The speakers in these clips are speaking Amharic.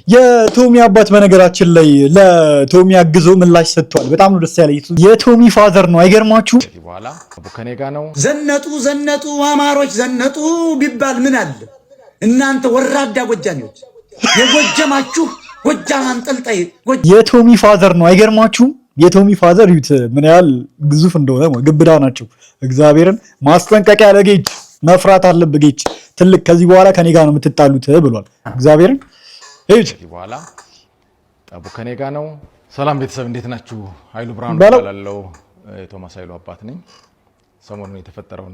የቶሚ አባት በነገራችን ላይ ለቶሚ አግዞ ምላሽ ሰጥቷል። በጣም ነው ደስ ያለኝ። የቶሚ ፋዘር ነው አይገርማችሁ? በኋላ ከኔ ጋር ነው። ዘነጡ አማሮች ዘነጡ ቢባል ምን አለ? እናንተ ወራዳ ጎጃሚዎች የጎጀማችሁ ጎጃም አንጠልጣይ የቶሚ ፋዘር ነው አይገርማችሁ? የቶሚ ፋዘር ዩት ምን ያህል ግዙፍ እንደሆነ ግብዳ ናቸው። እግዚአብሔርን ማስጠንቀቂያ ለጌች መፍራት አለብህ ጌች ትልቅ ከዚህ በኋላ ከኔ ጋር ነው የምትጣሉት ብሏል። እግዚአብሔርን እሺ በኋላ ጠቡ ከኔ ጋር ነው። ሰላም ቤተሰብ እንዴት ናችሁ? ኃይሉ ብርሃኑ እባላለሁ። የቶማስ ኃይሉ አባት ነኝ። ሰሞኑን የተፈጠረው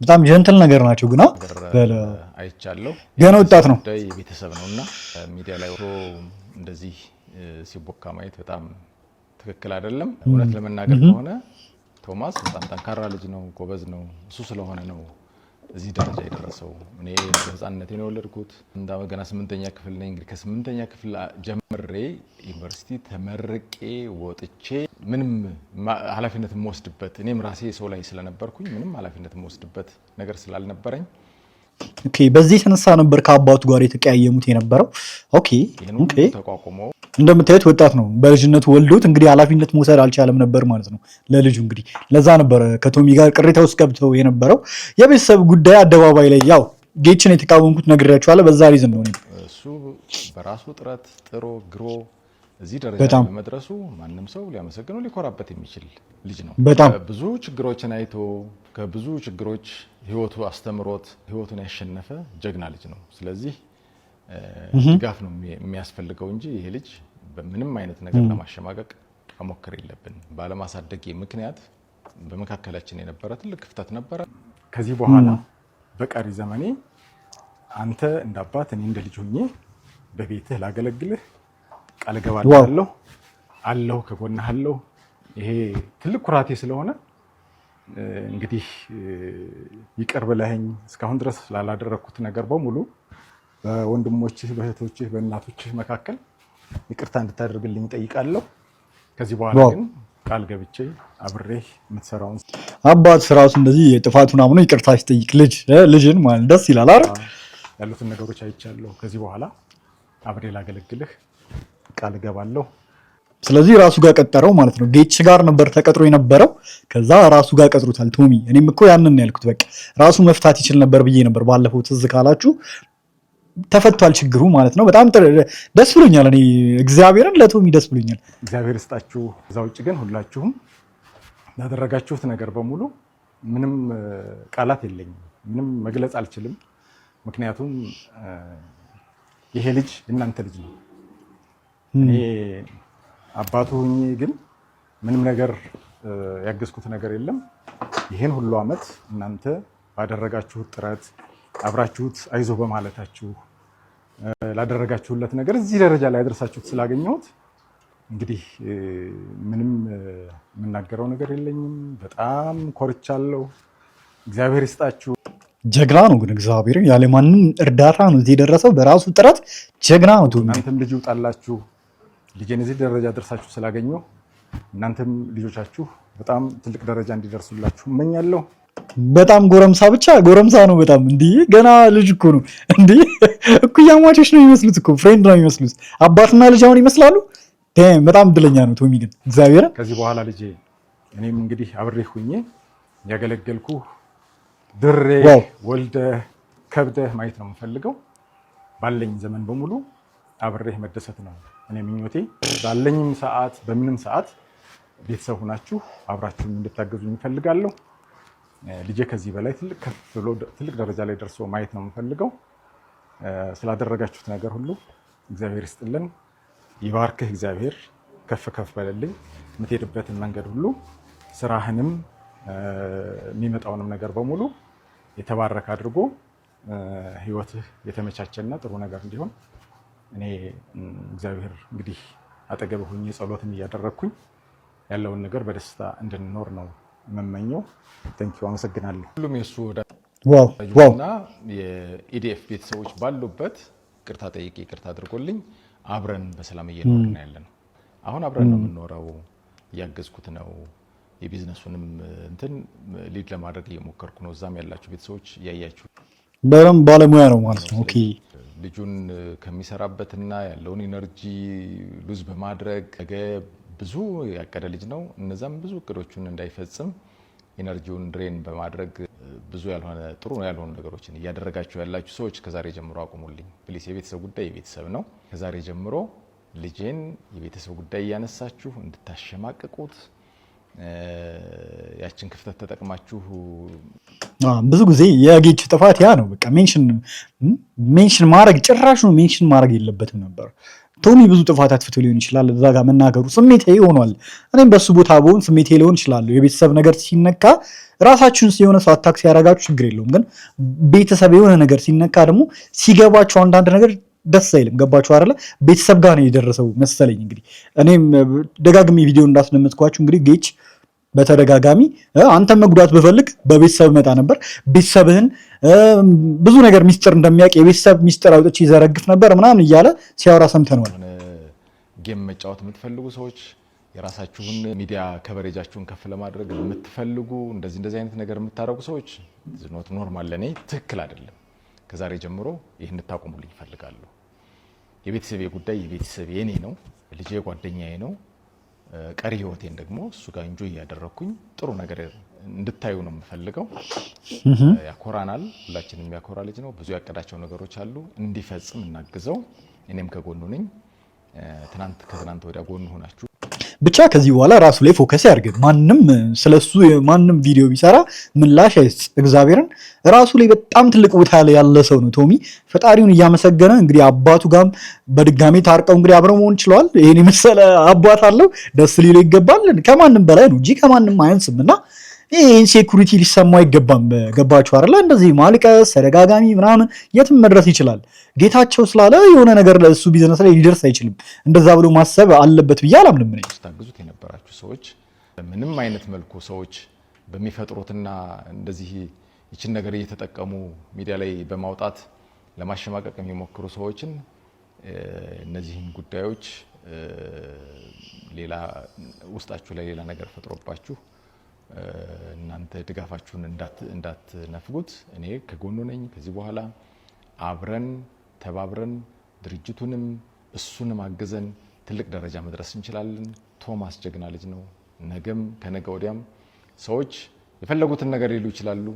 በጣም ጀንትል ነገር ናቸው ግና አይቻለሁ። ገና ወጣት ነው ቤተሰብ ነውና ሚዲያ ላይ እንደዚህ ሲቦካ ማየት በጣም ትክክል አይደለም። እውነት ለመናገር ከሆነ ቶማስ በጣም ጠንካራ ልጅ ነው፣ ጎበዝ ነው። እሱ ስለሆነ ነው እዚህ ደረጃ የደረሰው። እኔ በህፃንነቴ ነው የወለድኩት። ገና 8ኛ ክፍል ነኝ። እንግዲህ ከ8ኛ ክፍል ጀምሬ ዩኒቨርሲቲ ተመርቄ ወጥቼ ምንም ኃላፊነት የምወስድበት እኔም ራሴ ሰው ላይ ስለነበርኩኝ ምንም ኃላፊነት የምወስድበት ነገር ስላልነበረኝ ኦኬ በዚህ ተነሳ ነበር ከአባቱ ጋር የተቀያየሙት የነበረው። ኦኬ ተቋቁሞ እንደምታዩት ወጣት ነው። በልጅነቱ ወልዶት እንግዲህ ኃላፊነት መውሰድ አልቻለም ነበር ማለት ነው ለልጁ። እንግዲህ ለዛ ነበር ከቶሚ ጋር ቅሬታ ውስጥ ገብተው የነበረው። የቤተሰብ ጉዳይ አደባባይ ላይ ያው ጌችን የተቃወምኩት ነግሬያችኋለሁ። በዛ ሪዝን ነው እሱ በራሱ ጥረት ጥሮ ግሮ እዚህ ደረጃ በመድረሱ ማንም ሰው ሊያመሰግነው ሊኮራበት የሚችል ልጅ ነው። ብዙ ችግሮችን አይቶ ከብዙ ችግሮች ህይወቱ አስተምሮት ህይወቱን ያሸነፈ ጀግና ልጅ ነው። ስለዚህ ድጋፍ ነው የሚያስፈልገው እንጂ ይሄ ልጅ በምንም አይነት ነገር ለማሸማቀቅ መሞከር የለብን። ባለማሳደግ ምክንያት በመካከላችን የነበረ ትልቅ ክፍተት ነበረ። ከዚህ በኋላ በቀሪ ዘመኔ አንተ እንደ አባት እኔ እንደ ልጅ ሆኜ በቤትህ ላገለግልህ ቃል ገባለሁ አለሁ ከጎንህ አለሁ። ይሄ ትልቅ ኩራቴ ስለሆነ እንግዲህ ይቅር ብለኸኝ እስካሁን ድረስ ስላላደረኩት ነገር በሙሉ በወንድሞችህ በእህቶችህ በእናቶችህ መካከል ይቅርታ እንድታደርግልኝ ጠይቃለሁ። ከዚህ በኋላ ግን ቃል ገብቼ አብሬህ የምትሰራውን አባት ራሱ እንደዚህ ጥፋቱን አምኖ ይቅርታ ሲጠይቅ ልጅን ማለት ደስ ይላል አይደል? ያሉትን ነገሮች አይቻለሁ። ከዚህ በኋላ አብሬ ላገለግልህ ቃል ገባለሁ። ስለዚህ ራሱ ጋር ቀጠረው ማለት ነው። ጌች ጋር ነበር ተቀጥሮ የነበረው። ከዛ ራሱ ጋር ቀጥሮታል ቶሚ። እኔም እኮ ያንን ያልኩት በቃ ራሱ መፍታት ይችል ነበር ብዬ ነበር ባለፈው ትዝ ካላችሁ። ተፈቷል ችግሩ ማለት ነው። በጣም ደስ ብሎኛል። እኔ እግዚአብሔርን ለቶሚ ደስ ብሎኛል። እግዚአብሔር ይስጣችሁ። እዛ ውጭ ግን ሁላችሁም ያደረጋችሁት ነገር በሙሉ ምንም ቃላት የለኝም፣ ምንም መግለጽ አልችልም። ምክንያቱም ይሄ ልጅ እናንተ ልጅ ነው። እኔ አባቱ ሆኜ ግን ምንም ነገር ያገዝኩት ነገር የለም። ይሄን ሁሉ አመት እናንተ ባደረጋችሁት ጥረት አብራችሁት አይዞህ በማለታችሁ ላደረጋችሁለት ነገር እዚህ ደረጃ ላይ አድርሳችሁት ስላገኘሁት እንግዲህ ምንም የምናገረው ነገር የለኝም። በጣም ኮርቻለሁ። እግዚአብሔር ይስጣችሁ። ጀግና ነው ግን እግዚአብሔር ያለ ማንም እርዳታ ነው እዚህ የደረሰው በራሱ ጥረት ጀግና ነው። እናንተም ልጅ ይውጣላችሁ። ልጄን እዚህ ደረጃ ደርሳችሁ ስላገኘሁ እናንተም ልጆቻችሁ በጣም ትልቅ ደረጃ እንዲደርሱላችሁ እመኛለሁ። በጣም ጎረምሳ ነው በጣም እንዴ ገና ልጅ እኮ ነው እንዴ። እኩያማቾች ነው የሚመስሉት እኮ ፍሬንድ ነው የሚመስሉት። አባትና ልጅ አሁን ይመስላሉ። በጣም እድለኛ ነው ቶሚ ግን እግዚአብሔር። ከዚህ በኋላ ልጄ እኔም እንግዲህ አብሬህ ሁኜ ያገለገልኩ ድሬ ወልደህ ከብደህ ማየት ነው የምፈልገው። ባለኝ ዘመን በሙሉ አብሬህ መደሰት ነው እኔ ምኞቴ። ባለኝም ሰዓት በምንም ሰዓት ቤተሰብ ሆናችሁ አብራችሁን እንድታገዙኝ እፈልጋለሁ። ልጄ ከዚህ በላይ ትልቅ ደረጃ ላይ ደርሶ ማየት ነው የምፈልገው። ስላደረጋችሁት ነገር ሁሉ እግዚአብሔር ይስጥልን፣ ይባርክህ። እግዚአብሔር ከፍ ከፍ በለልኝ። የምትሄድበትን መንገድ ሁሉ ስራህንም የሚመጣውንም ነገር በሙሉ የተባረከ አድርጎ ህይወትህ የተመቻቸና ጥሩ ነገር እንዲሆን እኔ እግዚአብሔር እንግዲህ አጠገብ ሆኜ ጸሎትን እያደረግኩኝ ያለውን ነገር በደስታ እንድንኖር ነው የምመኘው። ቴንኪው፣ አመሰግናለሁ። ሁሉም የሱ ወዳጅና የኢዲኤፍ ቤተሰቦች ባሉበት ቅርታ ጠይቄ ቅርታ አድርጎልኝ አብረን በሰላም እየኖርን ያለን። አሁን አብረን ነው የምንኖረው። እያገዝኩት ነው። የቢዝነሱንም እንትን ሊድ ለማድረግ እየሞከርኩ ነው። እዛም ያላችሁ ቤተሰቦች እያያችሁ በደንብ ባለሙያ ነው ማለት ነው። ኦኬ ልጁን ከሚሰራበትና ያለውን ኢነርጂ ሉዝ በማድረግ ነገ ብዙ ያቀደ ልጅ ነው። እነዛም ብዙ እቅዶቹን እንዳይፈጽም ኢነርጂውን ድሬን በማድረግ ብዙ ያልሆነ ጥሩ ያልሆኑ ነገሮችን እያደረጋችሁ ያላችሁ ሰዎች ከዛሬ ጀምሮ አቁሙልኝ ፕሊስ። የቤተሰብ ጉዳይ የቤተሰብ ነው። ከዛሬ ጀምሮ ልጄን የቤተሰብ ጉዳይ እያነሳችሁ እንድታሸማቅቁት ያችን ክፍተት ተጠቅማችሁ ብዙ ጊዜ የጌች ጥፋት ያ ነው። በቃ ሜንሽን ማድረግ ጭራሽ ነው ሜንሽን ማድረግ የለበትም ነበር። ቶሚ ብዙ ጥፋት አጥፍቶ ሊሆን ይችላል። እዛ ጋር መናገሩ ስሜታዊ ሆኗል። እኔም በሱ ቦታ ብሆን ስሜታዊ ሊሆን ይችላል። የቤተሰብ ነገር ሲነካ ራሳችሁን የሆነ ሰው አታክ ሲያደርጋችሁ ችግር የለውም። ግን ቤተሰብ የሆነ ነገር ሲነካ ደግሞ ሲገባችሁ አንዳንድ ነገር ደስ አይልም። ገባችሁ አይደለ? ቤተሰብ ጋር ነው የደረሰው መሰለኝ። እንግዲህ እኔም ደጋግሜ ቪዲዮ እንዳስደመጥኳችሁ እንግዲህ ጌች በተደጋጋሚ አንተ መጉዳት ብፈልግ በቤተሰብ መጣ ነበር፣ ቤተሰብህን ብዙ ነገር ሚስጥር እንደሚያውቅ የቤተሰብ ሚስጥር አውጥቼ ይዘረግፍ ነበር ምናምን እያለ ሲያወራ ሰምተነዋል። ጌም መጫወት የምትፈልጉ ሰዎች የራሳችሁን ሚዲያ ከቨሬጃችሁን ከፍ ለማድረግ የምትፈልጉ እንደዚህ አይነት ነገር የምታደርጉ ሰዎች ኖት ኖርማል፣ ለኔ ትክክል አይደለም። ከዛሬ ጀምሮ ይህን እንድታቆሙልኝ እፈልጋለሁ። የቤተሰቤ ጉዳይ የቤተሰቤ የኔ ነው፣ ልጄ ጓደኛዬ ነው። ቀሪ ህይወቴን ደግሞ እሱ ጋር እንጆ እያደረኩኝ ጥሩ ነገር እንድታዩ ነው የምፈልገው። ያኮራናል፣ ሁላችንም ያኮራ ልጅ ነው። ብዙ ያቀዳቸው ነገሮች አሉ፣ እንዲፈጽም እናግዘው። እኔም ከጎኑ ነኝ። ከትናንት ወዲያ ጎኑ ሆናችሁ ብቻ ከዚህ በኋላ ራሱ ላይ ፎከስ ያድርግ። ማንም ስለሱ ማንም ቪዲዮ ቢሰራ ምላሽ አይስጥ። እግዚአብሔርን ራሱ ላይ በጣም ትልቅ ቦታ ላይ ያለ ሰው ነው ቶሚ። ፈጣሪውን እያመሰገነ እንግዲህ አባቱ ጋርም በድጋሚ ታርቀው እንግዲህ አብረው መሆን ችለዋል። ይሄን የመሰለ አባት አለው፣ ደስ ሊለው ይገባል። ከማንም በላይ ነው እንጂ ከማንም አያንስም እና ይሄ ኢንሴኩሪቲ ሊሰማው አይገባም። ገባችሁ አይደለ? እንደዚህ ማልቀስ ተደጋጋሚ ምናምን የትም መድረስ ይችላል። ጌታቸው ስላለ የሆነ ነገር ለእሱ ቢዝነስ ላይ ሊደርስ አይችልም። እንደዛ ብሎ ማሰብ አለበት ብዬ አላምንም። እኔ ታግዙት የነበራችሁ ሰዎች ምንም አይነት መልኩ ሰዎች በሚፈጥሩትና እንደዚህ ይችን ነገር እየተጠቀሙ ሚዲያ ላይ በማውጣት ለማሸማቀቅ የሚሞክሩ ሰዎችን እነዚህን ጉዳዮች ሌላ ውስጣችሁ ላይ ሌላ ነገር ፈጥሮባችሁ እናንተ ድጋፋችሁን እንዳትነፍጉት። እኔ ከጎኑ ነኝ። ከዚህ በኋላ አብረን ተባብረን ድርጅቱንም እሱንም አግዘን ትልቅ ደረጃ መድረስ እንችላለን። ቶማስ ጀግና ልጅ ነው። ነገም ከነገ ወዲያም ሰዎች የፈለጉትን ነገር ሊሉ ይችላሉ።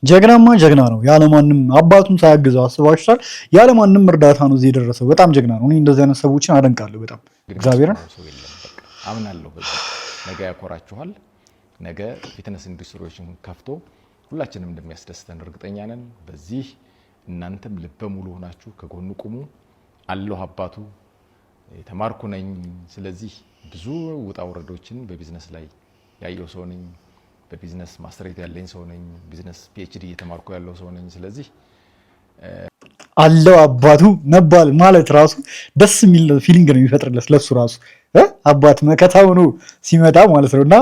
ጀግናማ ጀግና ነው። ያለማንም አባቱን ሳያግዘው አስባችኋል። ያለማንም እርዳታ ነው እዚህ የደረሰው። በጣም ጀግና ነው። እኔ እንደዚህ አይነት ሰዎችን አደንቃለሁ በጣም እግዚአብሔርን አምናለሁ። ነገ ያኮራችኋል። ነገ ፊትነስ ኢንዱስትሪዎችን ከፍቶ ሁላችንም እንደሚያስደስተን እርግጠኛ ነን። በዚህ እናንተም ልበ ሙሉ ሆናችሁ ከጎኑ ቁሙ። አለሁ አባቱ የተማርኩ ነኝ። ስለዚህ ብዙ ውጣ ውረዶችን በቢዝነስ ላይ ያየው ሰው ነኝ። በቢዝነስ ማስተሬት ያለኝ ሰው ነኝ። ቢዝነስ ፒኤችዲ እየተማርኩ ያለው ሰው ነኝ። ስለዚህ አለው አባቱ መባል ማለት ራሱ ደስ የሚል ፊሊንግ ነው የሚፈጥርለት ለሱ ራሱ አባት መከታው ነው ሲመጣ ማለት ነውና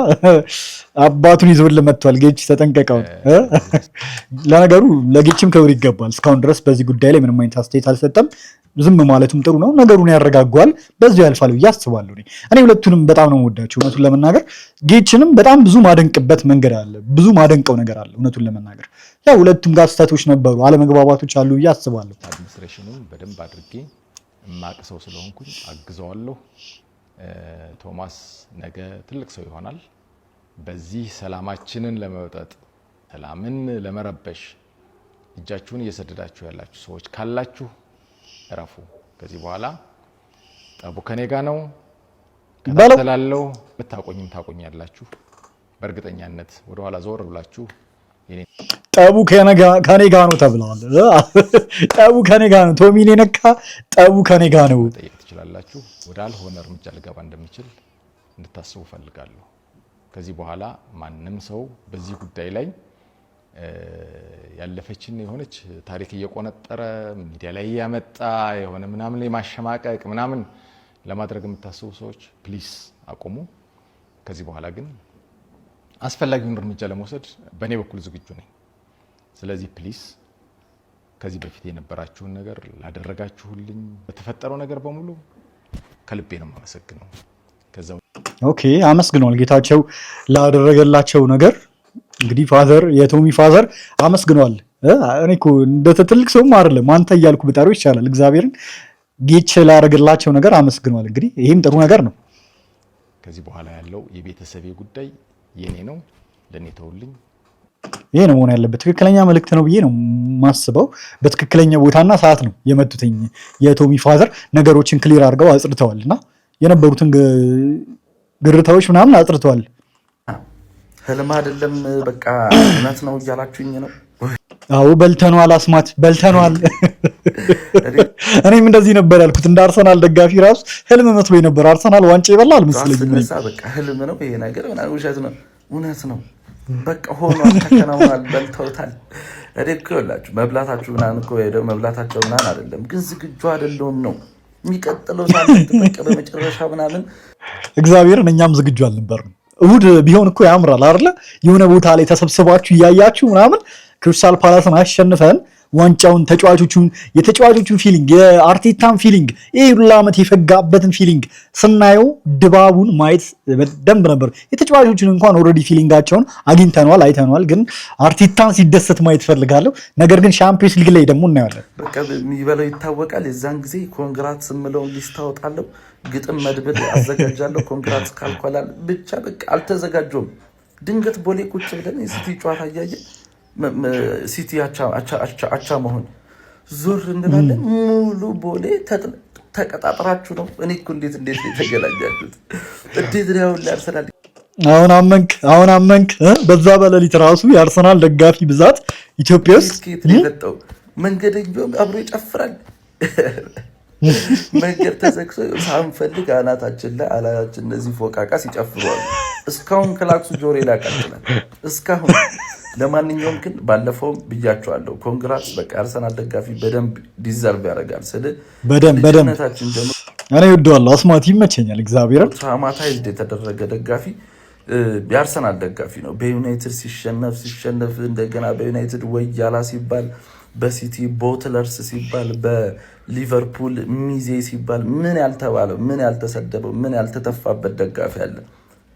አባቱን ይዞልን መጥቷል። ጌች ተጠንቀቀው። ለነገሩ ለጌችም ክብር ይገባል። እስካሁን ድረስ በዚህ ጉዳይ ላይ ምንም አይነት አስተያየት አልሰጠም። ዝም ማለቱም ጥሩ ነው። ነገሩን ያረጋጋዋል፣ በዚሁ ያልፋል ብዬ አስባለሁ። እኔ ሁለቱንም በጣም ነው የምወዳቸው እውነቱን ለመናገር። ጌችንም በጣም ብዙ ማደንቅበት መንገድ አለ፣ ብዙ ማደንቀው ነገር አለ እውነቱን ለመናገር። ያው ሁለቱም ጋር ስህተቶች ነበሩ፣ አለመግባባቶች አሉ ብዬ አስባለሁ። አድሚኒስትሬሽኑን በደንብ አድርጌ የማቅሰው ስለሆንኩኝ አግዘዋለሁ። ቶማስ ነገ ትልቅ ሰው ይሆናል። በዚህ ሰላማችንን ለመውጠጥ ሰላምን ለመረበሽ እጃችሁን እየሰደዳችሁ ያላችሁ ሰዎች ካላችሁ እረፉ። ከዚህ በኋላ ጠቡ ከኔ ጋ ነው። ከተላለው ብታቆኝም ታቆኛላችሁ። በእርግጠኛነት ወደ ኋላ ዘወር ብላችሁ ጠቡ ከኔ ጋ ነው ተብለዋል። ጠቡ ከኔ ጋ ነው። ቶሚን የነካ ጠቡ ከኔ ጋ ነው ጠይቅ ትችላላችሁ። ወደ አልሆነ እርምጃ ልገባ እንደሚችል እንድታስቡ ፈልጋለሁ። ከዚህ በኋላ ማንም ሰው በዚህ ጉዳይ ላይ ያለፈችን የሆነች ታሪክ እየቆነጠረ ሚዲያ ላይ ያመጣ የሆነ ምናምን ላይ ማሸማቀቅ ምናምን ለማድረግ የምታስቡ ሰዎች ፕሊስ አቆሙ። ከዚህ በኋላ ግን አስፈላጊውን እርምጃ ለመውሰድ በእኔ በኩል ዝግጁ ነኝ። ስለዚህ ፕሊስ ከዚህ በፊት የነበራችሁን ነገር ላደረጋችሁልኝ በተፈጠረው ነገር በሙሉ ከልቤ ነው የማመሰግነው። ኦኬ አመስግኗል ጌታቸው ላደረገላቸው ነገር። እንግዲህ ፋዘር የቶሚ ፋዘር አመስግኗል እኔ እኮ እንደ ትልቅ ሰውም አይደለም አንተ እያልኩ ብጠራው ይቻላል። እግዚአብሔርን ጌች ላደረግላቸው ነገር አመስግኗል። እንግዲህ ይሄም ጥሩ ነገር ነው። ከዚህ በኋላ ያለው የቤተሰቤ ጉዳይ የኔ ነው፣ ለኔ ተውልኝ። ይሄ ነው መሆን ያለበት። ትክክለኛ መልእክት ነው ብዬ ነው ማስበው። በትክክለኛ ቦታና ሰዓት ነው የመጡትኝ። የቶሚ ፋዘር ነገሮችን ክሊር አድርገው አጽድተዋልና የነበሩትን ግርታዎች ምናምን አጽድተዋል። ህልም አይደለም በቃ እውነት ነው እያላችሁኝ ነው። አዎ በልተኗል፣ አስማት በልተኗል። እኔም እንደዚህ ነበር ያልኩት። እንደ አርሰናል ደጋፊ ራሱ ህልም መስሎኝ ነበር። አርሰናል ዋንጫ ይበላል መስለኝ። በቃ ህልም ነው ይሄ ነገር፣ ውሸት ነው፣ እውነት ነው። በቃ ሆኗል፣ ተከናውኗል፣ በልተውታል። እኔ እኮ ይኸውላችሁ መብላታችሁ ምናምን እኮ ሄደው መብላታቸው ምናምን አይደለም፣ ግን ዝግጁ አይደለሁም ነው የሚቀጥለው ሳምንት በቃ በመጨረሻ ምናምን እግዚአብሔርን እኛም ዝግጁ አልነበርንም። እሑድ ቢሆን እኮ ያምራል አይደለ? የሆነ ቦታ ላይ ተሰብስባችሁ እያያችሁ ምናምን ክሪስታል ፓላስን አሸንፈን ዋንጫውን የተጫዋቾቹን ፊሊንግ የአርቴታን ፊሊንግ ይሄ ሁሉ ዓመት የፈጋበትን ፊሊንግ ስናየው ድባቡን ማየት በደንብ ነበር። የተጫዋቾቹን እንኳን ኦልሬዲ ፊሊንጋቸውን አግኝተነዋል፣ አይተነዋል። ግን አርቴታን ሲደሰት ማየት ፈልጋለሁ። ነገር ግን ሻምፒዮንስ ሊግ ላይ ደግሞ እናየዋለን። በቃ የሚበለው ይታወቃል። የዛን ጊዜ ኮንግራት ስምለውን ሊስት አወጣለሁ፣ ግጥም መድብል አዘጋጃለሁ። ኮንግራት ካልኳላል ብቻ በቃ አልተዘጋጀውም። ድንገት ቦሌ ቁጭ ብለን የሲቲ ጨዋታ እያየን ሲቲ አቻ መሆን ዞር እንላለን። ሙሉ ቦሌ ተቀጣጥራችሁ ነው። እኔ እኮ እንዴት የተገናኛችሁት እንዴት ነው ያርሰናል። አሁን አመንክ። በዛ በሌሊት ራሱ የአርሰናል ደጋፊ ብዛት ኢትዮጵያ ውስጥ ከየት ነው የመጣው? መንገደኛውም አብሮ ይጨፍራል። መንገድ ተዘግቶ ሳንፈልግ አናታችን እነዚህ ፎቃቃ ሲጨፍሯል። እስካሁን ክላክሱ ጆሬ ላይ ያቃጥላል እስካሁን። ለማንኛውም ግን ባለፈውም ብያቸዋለሁ፣ ኮንግራትስ በቃ አርሰናል ደጋፊ በደንብ ዲዘርቭ ያደርጋል። በደንብ እኔ እወደዋለሁ። አስማት ይመቸኛል። እግዚአብሔርን ትራውማታይዝድ የተደረገ ደጋፊ የአርሰናል ደጋፊ ነው። በዩናይትድ ሲሸነፍ እንደገና በዩናይትድ ወያላ ሲባል፣ በሲቲ ቦትለርስ ሲባል፣ በሊቨርፑል ሚዜ ሲባል ምን ያልተባለው ምን ያልተሰደበው ምን ያልተተፋበት ደጋፊ አለ።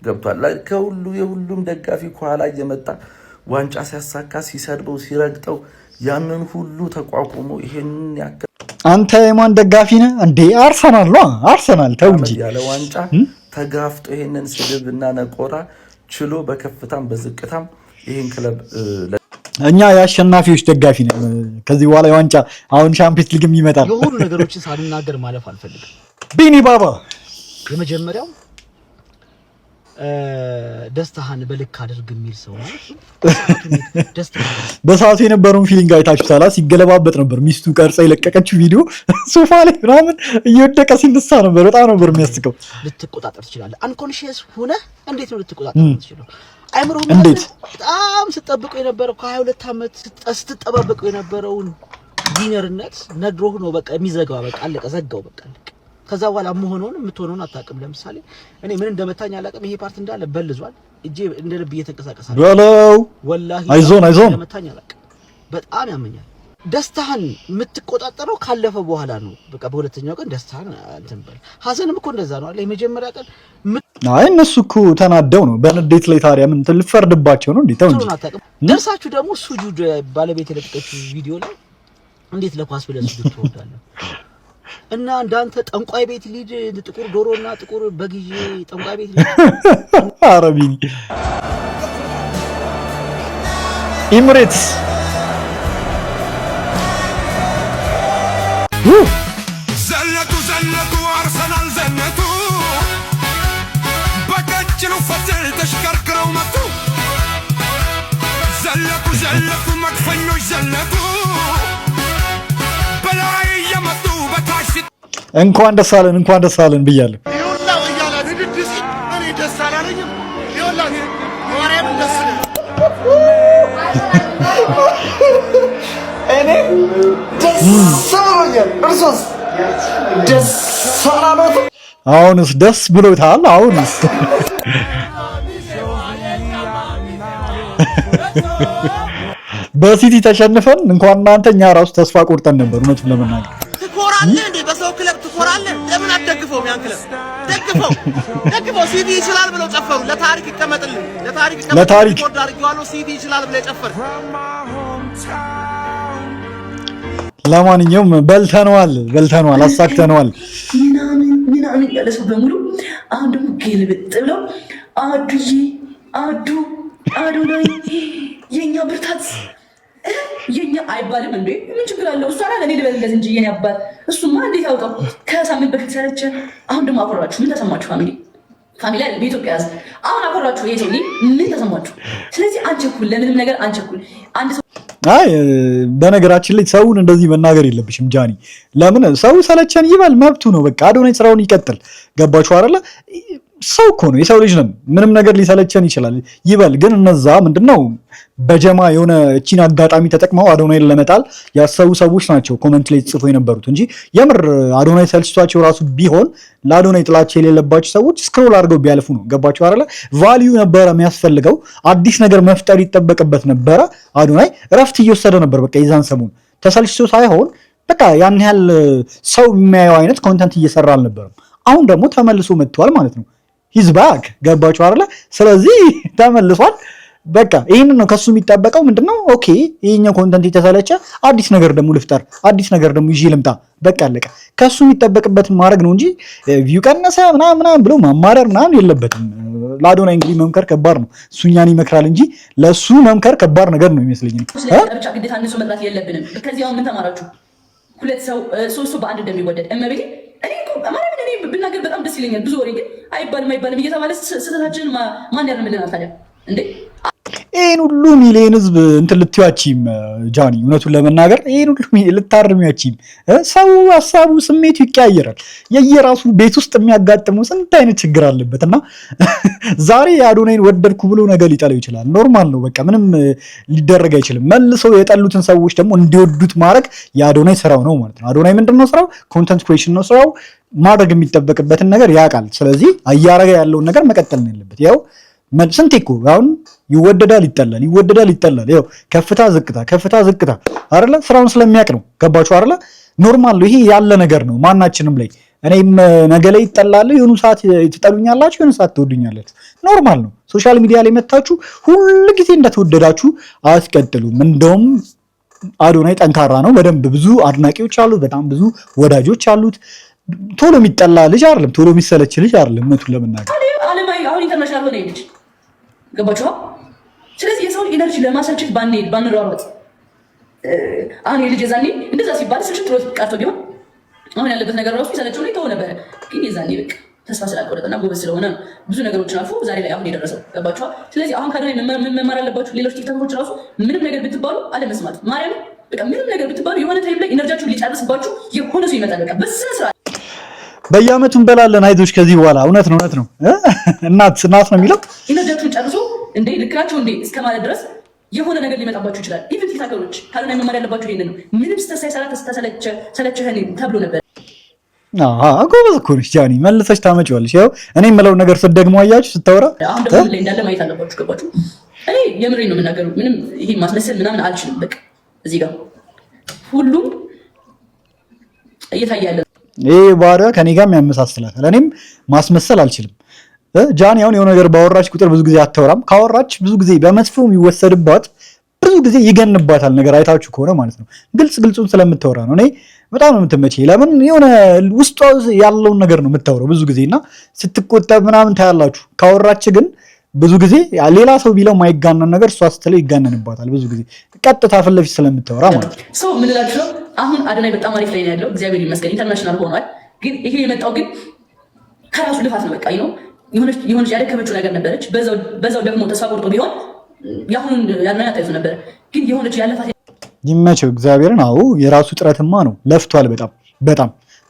ገብቷል። ከሁሉ የሁሉም ደጋፊ ከኋላ እየመጣ ዋንጫ ሲያሳካ ሲሰድበው ሲረግጠው ያንን ሁሉ ተቋቁሞ ይሄንን ያከ አንተ የማን ደጋፊ ነህ እንዴ? አርሰናል ነው። አርሰናል ተው እንጂ ያለ ዋንጫ ተጋፍጦ ይሄንን ስድብና ነቆራ ችሎ በከፍታም በዝቅታም ይሄን ክለብ እኛ የአሸናፊዎች ደጋፊ ነን። ከዚህ በኋላ የዋንጫ አሁን ሻምፒዮንስ ሊግም ይመጣል። የሁሉ ነገሮችን ሳልናገር ማለፍ አልፈልግም። ቢኒ ባባ የመጀመሪያው ደስታህን በልክ አድርግ የሚል ሰው ማለት ነው። በሰዓቱ የነበረውን ፊሊንግ አይታችሁታል። ሲገለባበጥ ነበር። ሚስቱ ቀርጻ የለቀቀችው ቪዲዮ ሶፋ ላይ ምናምን እየወደቀ ሲነሳ ነበር። በጣም ነበር የሚያስቀው። ልትቆጣጠር ትችላለህ። አንኮንሺየስ ሆነ እንዴት ነው ልትቆጣጠር ትችላለህ? አይምሮ እንዴት በጣም ስትጠብቀው የነበረው ከ22 ዓመት ስትጠብቀው የነበረውን ዊነርነት ነግሮህ ነው በቃ የሚዘጋው። በቃ አለቀ፣ ዘጋው በቃ አለቀ። ከዛ በኋላ የምትሆነውን አታውቅም። ለምሳሌ እኔ ምን እንደመታኝ አላውቅም። ይሄ ፓርት እንዳለ በልዟል። እጄ እንደ ልብ እየተንቀሳቀሰ ነው። በለው ወላሂ አይዞን እንደመታኝ አላውቅም። በጣም ያመኛል። ደስታህን የምትቆጣጠረው ካለፈ በኋላ ነው። በቃ በሁለተኛው ቀን ደስታህን እንትን በል። ሀዘንም እኮ እንደዛ ነው አለ። የመጀመሪያ ቀን አይ እነሱ እኮ ተናደው ነው በንዴት ላይ። ታዲያ ምን ልፈርድባቸው ነው? እንዴት ነው ደርሳችሁ ደግሞ ሱጁድ ባለቤት የለቀቀችው ቪዲዮ ላይ እንዴት ለኳስ ብለህ ሱጁድ ትወዳለህ? እና እንዳንተ ጠንቋይ ቤት ሊድ ጥቁር ዶሮና ጥቁር በግዬ ጠንቋይ ቤት ሊድ አረቢኒ ኢምሬትስ ዘነቱ አርሰናል ዘነቱ በቀጭኑ ፈትል ተሽከርክረው መጡ። ዘለቱ መድፈኞች ዘለቱ በላይ የመጡ በታች እንኳን ደስ አለን ብያለሁ። ይኸውልህ እያለ ንግድ ሲል እኔ ደስ አላለኝም። ይኸውልህ ወሬም ደስ እኔ ደስ ብሎኛል። እርሶስ ደስ አላሎት? አሁንስ ደስ ብሎታል? አሁንስ በሲቲ ተሸንፈን እንኳን እናንተ እኛ ራሱ ተስፋ ቆርጠን ነበር። እውነቱን ለመናገር ትኮራለህ እንዴ? በሰው ክለብ ትኮራለህ? ለምን አትደግፈውም? ያን ክለብ ደግፈው። ሲቲ ይችላል ብለው ጨፈሩ። ለታሪክ ይቀመጥልኝ። ለታሪክ ይቀመጥልኝ። ሲቲ ይችላል ብለው ጨፈሩ። ለማንኛውም በልተነዋል፣ አሳክተነዋል ምናምን ያለ ሰው በሙሉ አሁን ደግሞ ግልብጥ ብለው አዶናይ የኛ ብርታት የኛ አይባልም እንዴ? ምን ችግር አለው? እሷ አለ እኔ ልበልለት እንጂ የኔ አባት እሱማ እንዴት ያውጣው? ከሳምንት በፊት ሰለቸ። አሁን ደግሞ አፈራችሁ። ምን ተሰማችሁ? ፋሚሊ አለ በኢትዮጵያ ሕዝብ አሁን አፈራችሁ። ይሄ ምን ተሰማችሁ? ስለዚህ አንቸኩል፣ ለምንም ነገር አንቸኩል። አንድ ሰው በነገራችን ላይ ሰውን እንደዚህ መናገር የለብሽም ጃኒ። ለምን ሰው ሰለቸን ይበል፣ መብቱ ነው። በቃ አዶናይ ስራውን ይቀጥል። ገባችሁ አይደለ? ሰው እኮ ነው፣ የሰው ልጅ ነን። ምንም ነገር ሊሰለቸን ይችላል ይበል። ግን እነዛ ምንድነው በጀማ የሆነ እቺን አጋጣሚ ተጠቅመው አዶናይን ለመጣል ያሰቡ ሰዎች ናቸው ኮመንት ላይ ጽፎ የነበሩት እንጂ የምር አዶናይ ሰልችቷቸው ራሱ ቢሆን ለአዶናይ ጥላቻ የሌለባቸው ሰዎች ስክሮል አድርገው ቢያልፉ ነው። ገባችሁ አይደለ? ቫልዩ ነበረ የሚያስፈልገው፣ አዲስ ነገር መፍጠር ይጠበቅበት ነበረ። አዶናይ እረፍት እየወሰደ ነበር። በቃ የዛን ሰሞን ተሰልችቶ ሳይሆን በቃ ያን ያህል ሰው የሚያየው አይነት ኮንተንት እየሰራ አልነበረም። አሁን ደግሞ ተመልሶ መጥቷል ማለት ነው። ሂዝ ባክ። ገባችሁ አይደለ? ስለዚህ ተመልሷል። በቃ ይህንን ነው ከሱ የሚጠበቀው። ምንድነው ኦኬ ይሄኛው ኮንተንት የተሰለቸ አዲስ ነገር ደግሞ ልፍጠር፣ አዲስ ነገር ደግሞ ይዤ ልምጣ። በቃ አለቀ። ከሱ የሚጠበቅበትን ማድረግ ነው እንጂ ቪው ቀነሰ ምናምን ብሎ ማማረር ምናምን የለበትም። ለአዶናይ እንግዲህ መምከር ከባድ ነው። እሱ እኛን ይመክራል እንጂ ለሱ መምከር ከባድ ነገር ነው ይመስለኝ። ብቻ ግዴታ እነሱ መጥራት የለብንም። ከዚህ አሁን ምን ተማራችሁ? ሁለት ሰው ሶስት ሰው በአንድ እንደሚወደድ እመቤቴ እኔ ብናገር በጣም ደስ ይለኛል። ብዙ ወሬ ግን አይባልም እየተባለ ስህተታችንን ማን ያርምልናል ታዲያ እንዴ? ይህን ሁሉ ሚሊዮን ህዝብ እንትን ልትያቺም ጃኒ፣ እውነቱን ለመናገር ይህን ሁሉ ልታርሚያቺም። ሰው ሀሳቡ ስሜቱ ይቀያየራል። የየራሱ ቤት ውስጥ የሚያጋጥመው ስንት አይነት ችግር አለበት እና ዛሬ የአዶናይን ወደድኩ ብሎ ነገ ሊጠላው ይችላል። ኖርማል ነው። በቃ ምንም ሊደረግ አይችልም። መልሰው የጠሉትን ሰዎች ደግሞ እንዲወዱት ማድረግ የአዶናይ ስራው ነው ማለት ነው። አዶናይ ምንድን ነው ስራው? ኮንተንት ክሬሽን ነው ስራው። ማድረግ የሚጠበቅበትን ነገር ያውቃል። ስለዚህ እያረገ ያለውን ነገር መቀጠል ነው ያለበት። ያው ስንቴ እኮ አሁን ይወደዳል ይጠላል። ያው ከፍታ ዝቅታ አይደለ? ስራውን ስለሚያውቅ ነው። ገባችሁ አይደለ? ኖርማል ነው። ይሄ ያለ ነገር ነው ማናችንም ላይ። እኔም ነገ ላይ ይጠላለሁ፣ የሆኑ ሰዓት ትጠሉኛላችሁ፣ የሆኑ ሰዓት ትወዱኛላችሁ። ኖርማል ነው። ሶሻል ሚዲያ ላይ መታችሁ ሁሉ ጊዜ እንደተወደዳችሁ አትቀጥሉም። እንደውም አዶናይ ጠንካራ ነው። በደንብ ብዙ አድናቂዎች አሉት፣ በጣም ብዙ ወዳጆች አሉት። ቶሎ የሚጠላ ልጅ አይደለም፣ ቶሎ የሚሰለች ልጅ አይደለም። እውነቱን ለመናገር አሁን ኢንተርናሽናል ሆነ ልጅ ገባችሁ? ስለዚህ የሰውን ኢነርጂ ለማሰልችት ባንሯሯጥ። አሁን የልጅ የዛኔ እንደዛ ሲባል ስልችት ጥሎት ቀርቶ ቢሆን አሁን ያለበት ነገር ራሱ የሰለቸው ላይ ተው ነበረ። ግን የዛኔ በቃ ተስፋ ስላልቆረጠና ጎበዝ ስለሆነ ብዙ ነገሮችን አልፎ ዛሬ ላይ አሁን የደረሰው ገባችኋ? ስለዚህ አሁን ካዶናይ መማር አለባችሁ። ሌሎች ቲክቶኮች ራሱ ምንም ነገር ብትባሉ አለመስማት ማርያም፣ በቃ ምንም ነገር ብትባሉ የሆነ ታይም ላይ ኢነርጂያችሁ ሊጨርስባችሁ የሆነ ሰው ይመጣል። በቃ በስነ ስርዓት በየአመቱ እንበላለን። አይዞሽ ከዚህ በኋላ እውነት ነው እናት ነው የሚለው ኢነርጂያችሁን ጨርሶ እንዴ ልክ ናቸው እንዴ እስከማለት ድረስ የሆነ ነገር ሊመጣባችሁ ይችላል። ኢቭን ቲክቶከሮች ካዶናይ መማር ያለባችሁ ይሄንን ነው። ምንም ስተሳይ ሰለቸህን ተብሎ ነበር። ጎበዝ እኮ ነሽ ጃኒ፣ መልሰሽ ታመጪዋለሽ። ያው እኔ የምለውን ነገር ስትደግሞ አያችሁ ስታወራ። አሁን ደግሞ ላይ እንዳለ ማየት አለባችሁ። ገባችሁ? እኔ የምሬን ነው የምናገረው። ምንም ይሄ ማስመሰል ምናምን አልችልም። በቃ እዚህ ጋር ሁሉም እየታየ ያለ ይሄ ባህሪዋ ከኔ ጋር ያመሳስላታል። እኔም ማስመሰል አልችልም። ጃኒ አሁን የሆነ ነገር ባወራች ቁጥር ብዙ ጊዜ አታወራም። ካወራች ብዙ ጊዜ በመጥፎ የሚወሰድባት ብዙ ጊዜ ይገንባታል ነገር አይታችሁ ከሆነ ማለት ነው። ግልጹን ስለምታወራ ነው። እኔ በጣም ነው የምትመቸኝ። ለምን የሆነ ውስጧ ያለውን ነገር ነው የምታወራው ብዙ ጊዜ እና ስትቆጠብ ምናምን ታያላችሁ። ካወራች ግን ብዙ ጊዜ ሌላ ሰው ቢለው ማይጋነን ነገር እሷ ስትለው ይጋነንባታል። ብዙ ጊዜ ቀጥታ ፊት ለፊት ስለምታወራ ማለት ነው። ሰው ምን እላችሁ ነው። አሁን አዶናይ በጣም አሪፍ ላይ ነው ያለው፣ እግዚአብሔር ይመስገን ኢንተርናሽናል ሆኗል። ግን ይሄ የመጣው ግን ከራሱ ልፋት ነው። በቃ ነው የሆነች ያደከመችው ነገር ነበረች። በዛው ደግሞ ተስፋ ቆርጦ ቢሆን ያሁን ያንን ያጣይቱ ነበር። ግን የሆነች ያለፋት ይመቸው እግዚአብሔርን። አዎ የራሱ ጥረትማ ነው። ለፍቷል፣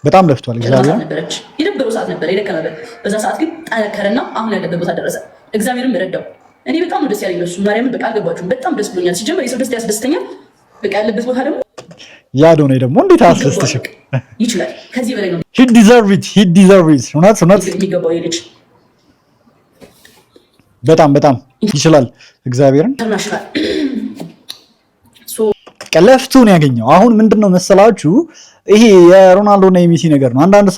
በጣም ለፍቷል። እግዚአብሔር ነበረች የነበረው ሰዓት ነበር የደከመበት። በዛ ሰዓት ግን ጠነከረና አሁን ያለበት ቦታ ደረሰ። እግዚአብሔርም ረዳው። እኔ በጣም ነው ደስ ያለኝ እሱ ማርያምን በቃ አልገባችሁም። በጣም ደስ ብሎኛል። ሲጀመር የሰው ደስታ ያስደስተኛል። በቃ ያለበት ቦታ ደግሞ የአዶናይ ደግሞ እንዴት አያስደስትሽም? ይችላል ከዚህ በላይ ነው። he deserve it እውነት የሚገባው የልጅ በጣም ይችላል። እግዚአብሔርን ኢንተርናሽናል ለፍቶ ነው ያገኘው። አሁን ምንድነው መሰላችሁ ይሄ የሮናልዶ እና የሜሲ ነገር ነው። አንዳንድ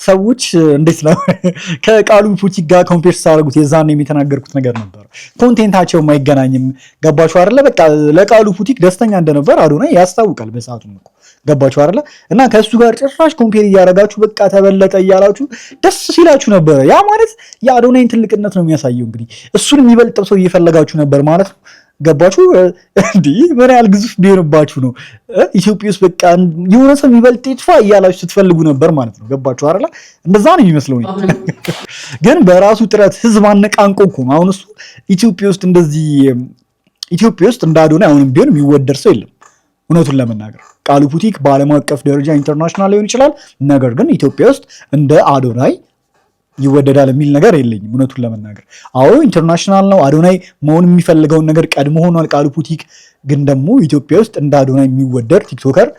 ሰዎች እንዴት ነው ከቃሉ ፑቲክ ጋር ኮምፔር ሳደርጉት የዛን የሚተናገርኩት ነገር ነበር። ኮንቴንታቸው የማይገናኝም ገባችሁ አይደለ? በቃ ለቃሉ ፑቲክ ደስተኛ እንደነበር አዶናይ ያስታውቃል በሰዓቱ ነው ገባችሁ አይደለ? እና ከሱ ጋር ጭራሽ ኮምፔር እያደረጋችሁ በቃ ተበለጠ እያላችሁ ደስ ሲላችሁ ነበር። ያ ማለት የአዶናይን ትልቅነት ነው የሚያሳየው። እንግዲህ እሱን የሚበልጠው ሰው እየፈለጋችሁ ነበር ማለት ነው። ገባችሁ እንዴ? ምን ያህል ግዙፍ ቢሆንባችሁ ነው ኢትዮጵያ ውስጥ በቃ የሆነ ሰው የሚበልጥ ይጥፋ እያላችሁ ስትፈልጉ ነበር ማለት ነው። ገባችሁ አይደለ? እንደዛ ነው የሚመስለው። ግን በራሱ ጥረት ህዝብ አነቃንቆ እኮ ነው አሁን እሱ ኢትዮጵያ ውስጥ እንደዚህ ኢትዮጵያ ውስጥ እንደ አዶናይ አሁንም ቢሆን የሚወደድ ሰው የለም። እውነቱን ለመናገር ቃሉ ፑቲክ በዓለም አቀፍ ደረጃ ኢንተርናሽናል ሊሆን ይችላል። ነገር ግን ኢትዮጵያ ውስጥ እንደ አዶናይ ይወደዳል የሚል ነገር የለኝም። እውነቱን ለመናገር አዎ ኢንተርናሽናል ነው። አዶናይ መሆን የሚፈልገውን ነገር ቀድሞ ሆኗል ቃሉ ፑቲክ። ግን ደግሞ ኢትዮጵያ ውስጥ እንደ አዶናይ የሚወደድ ቲክቶከር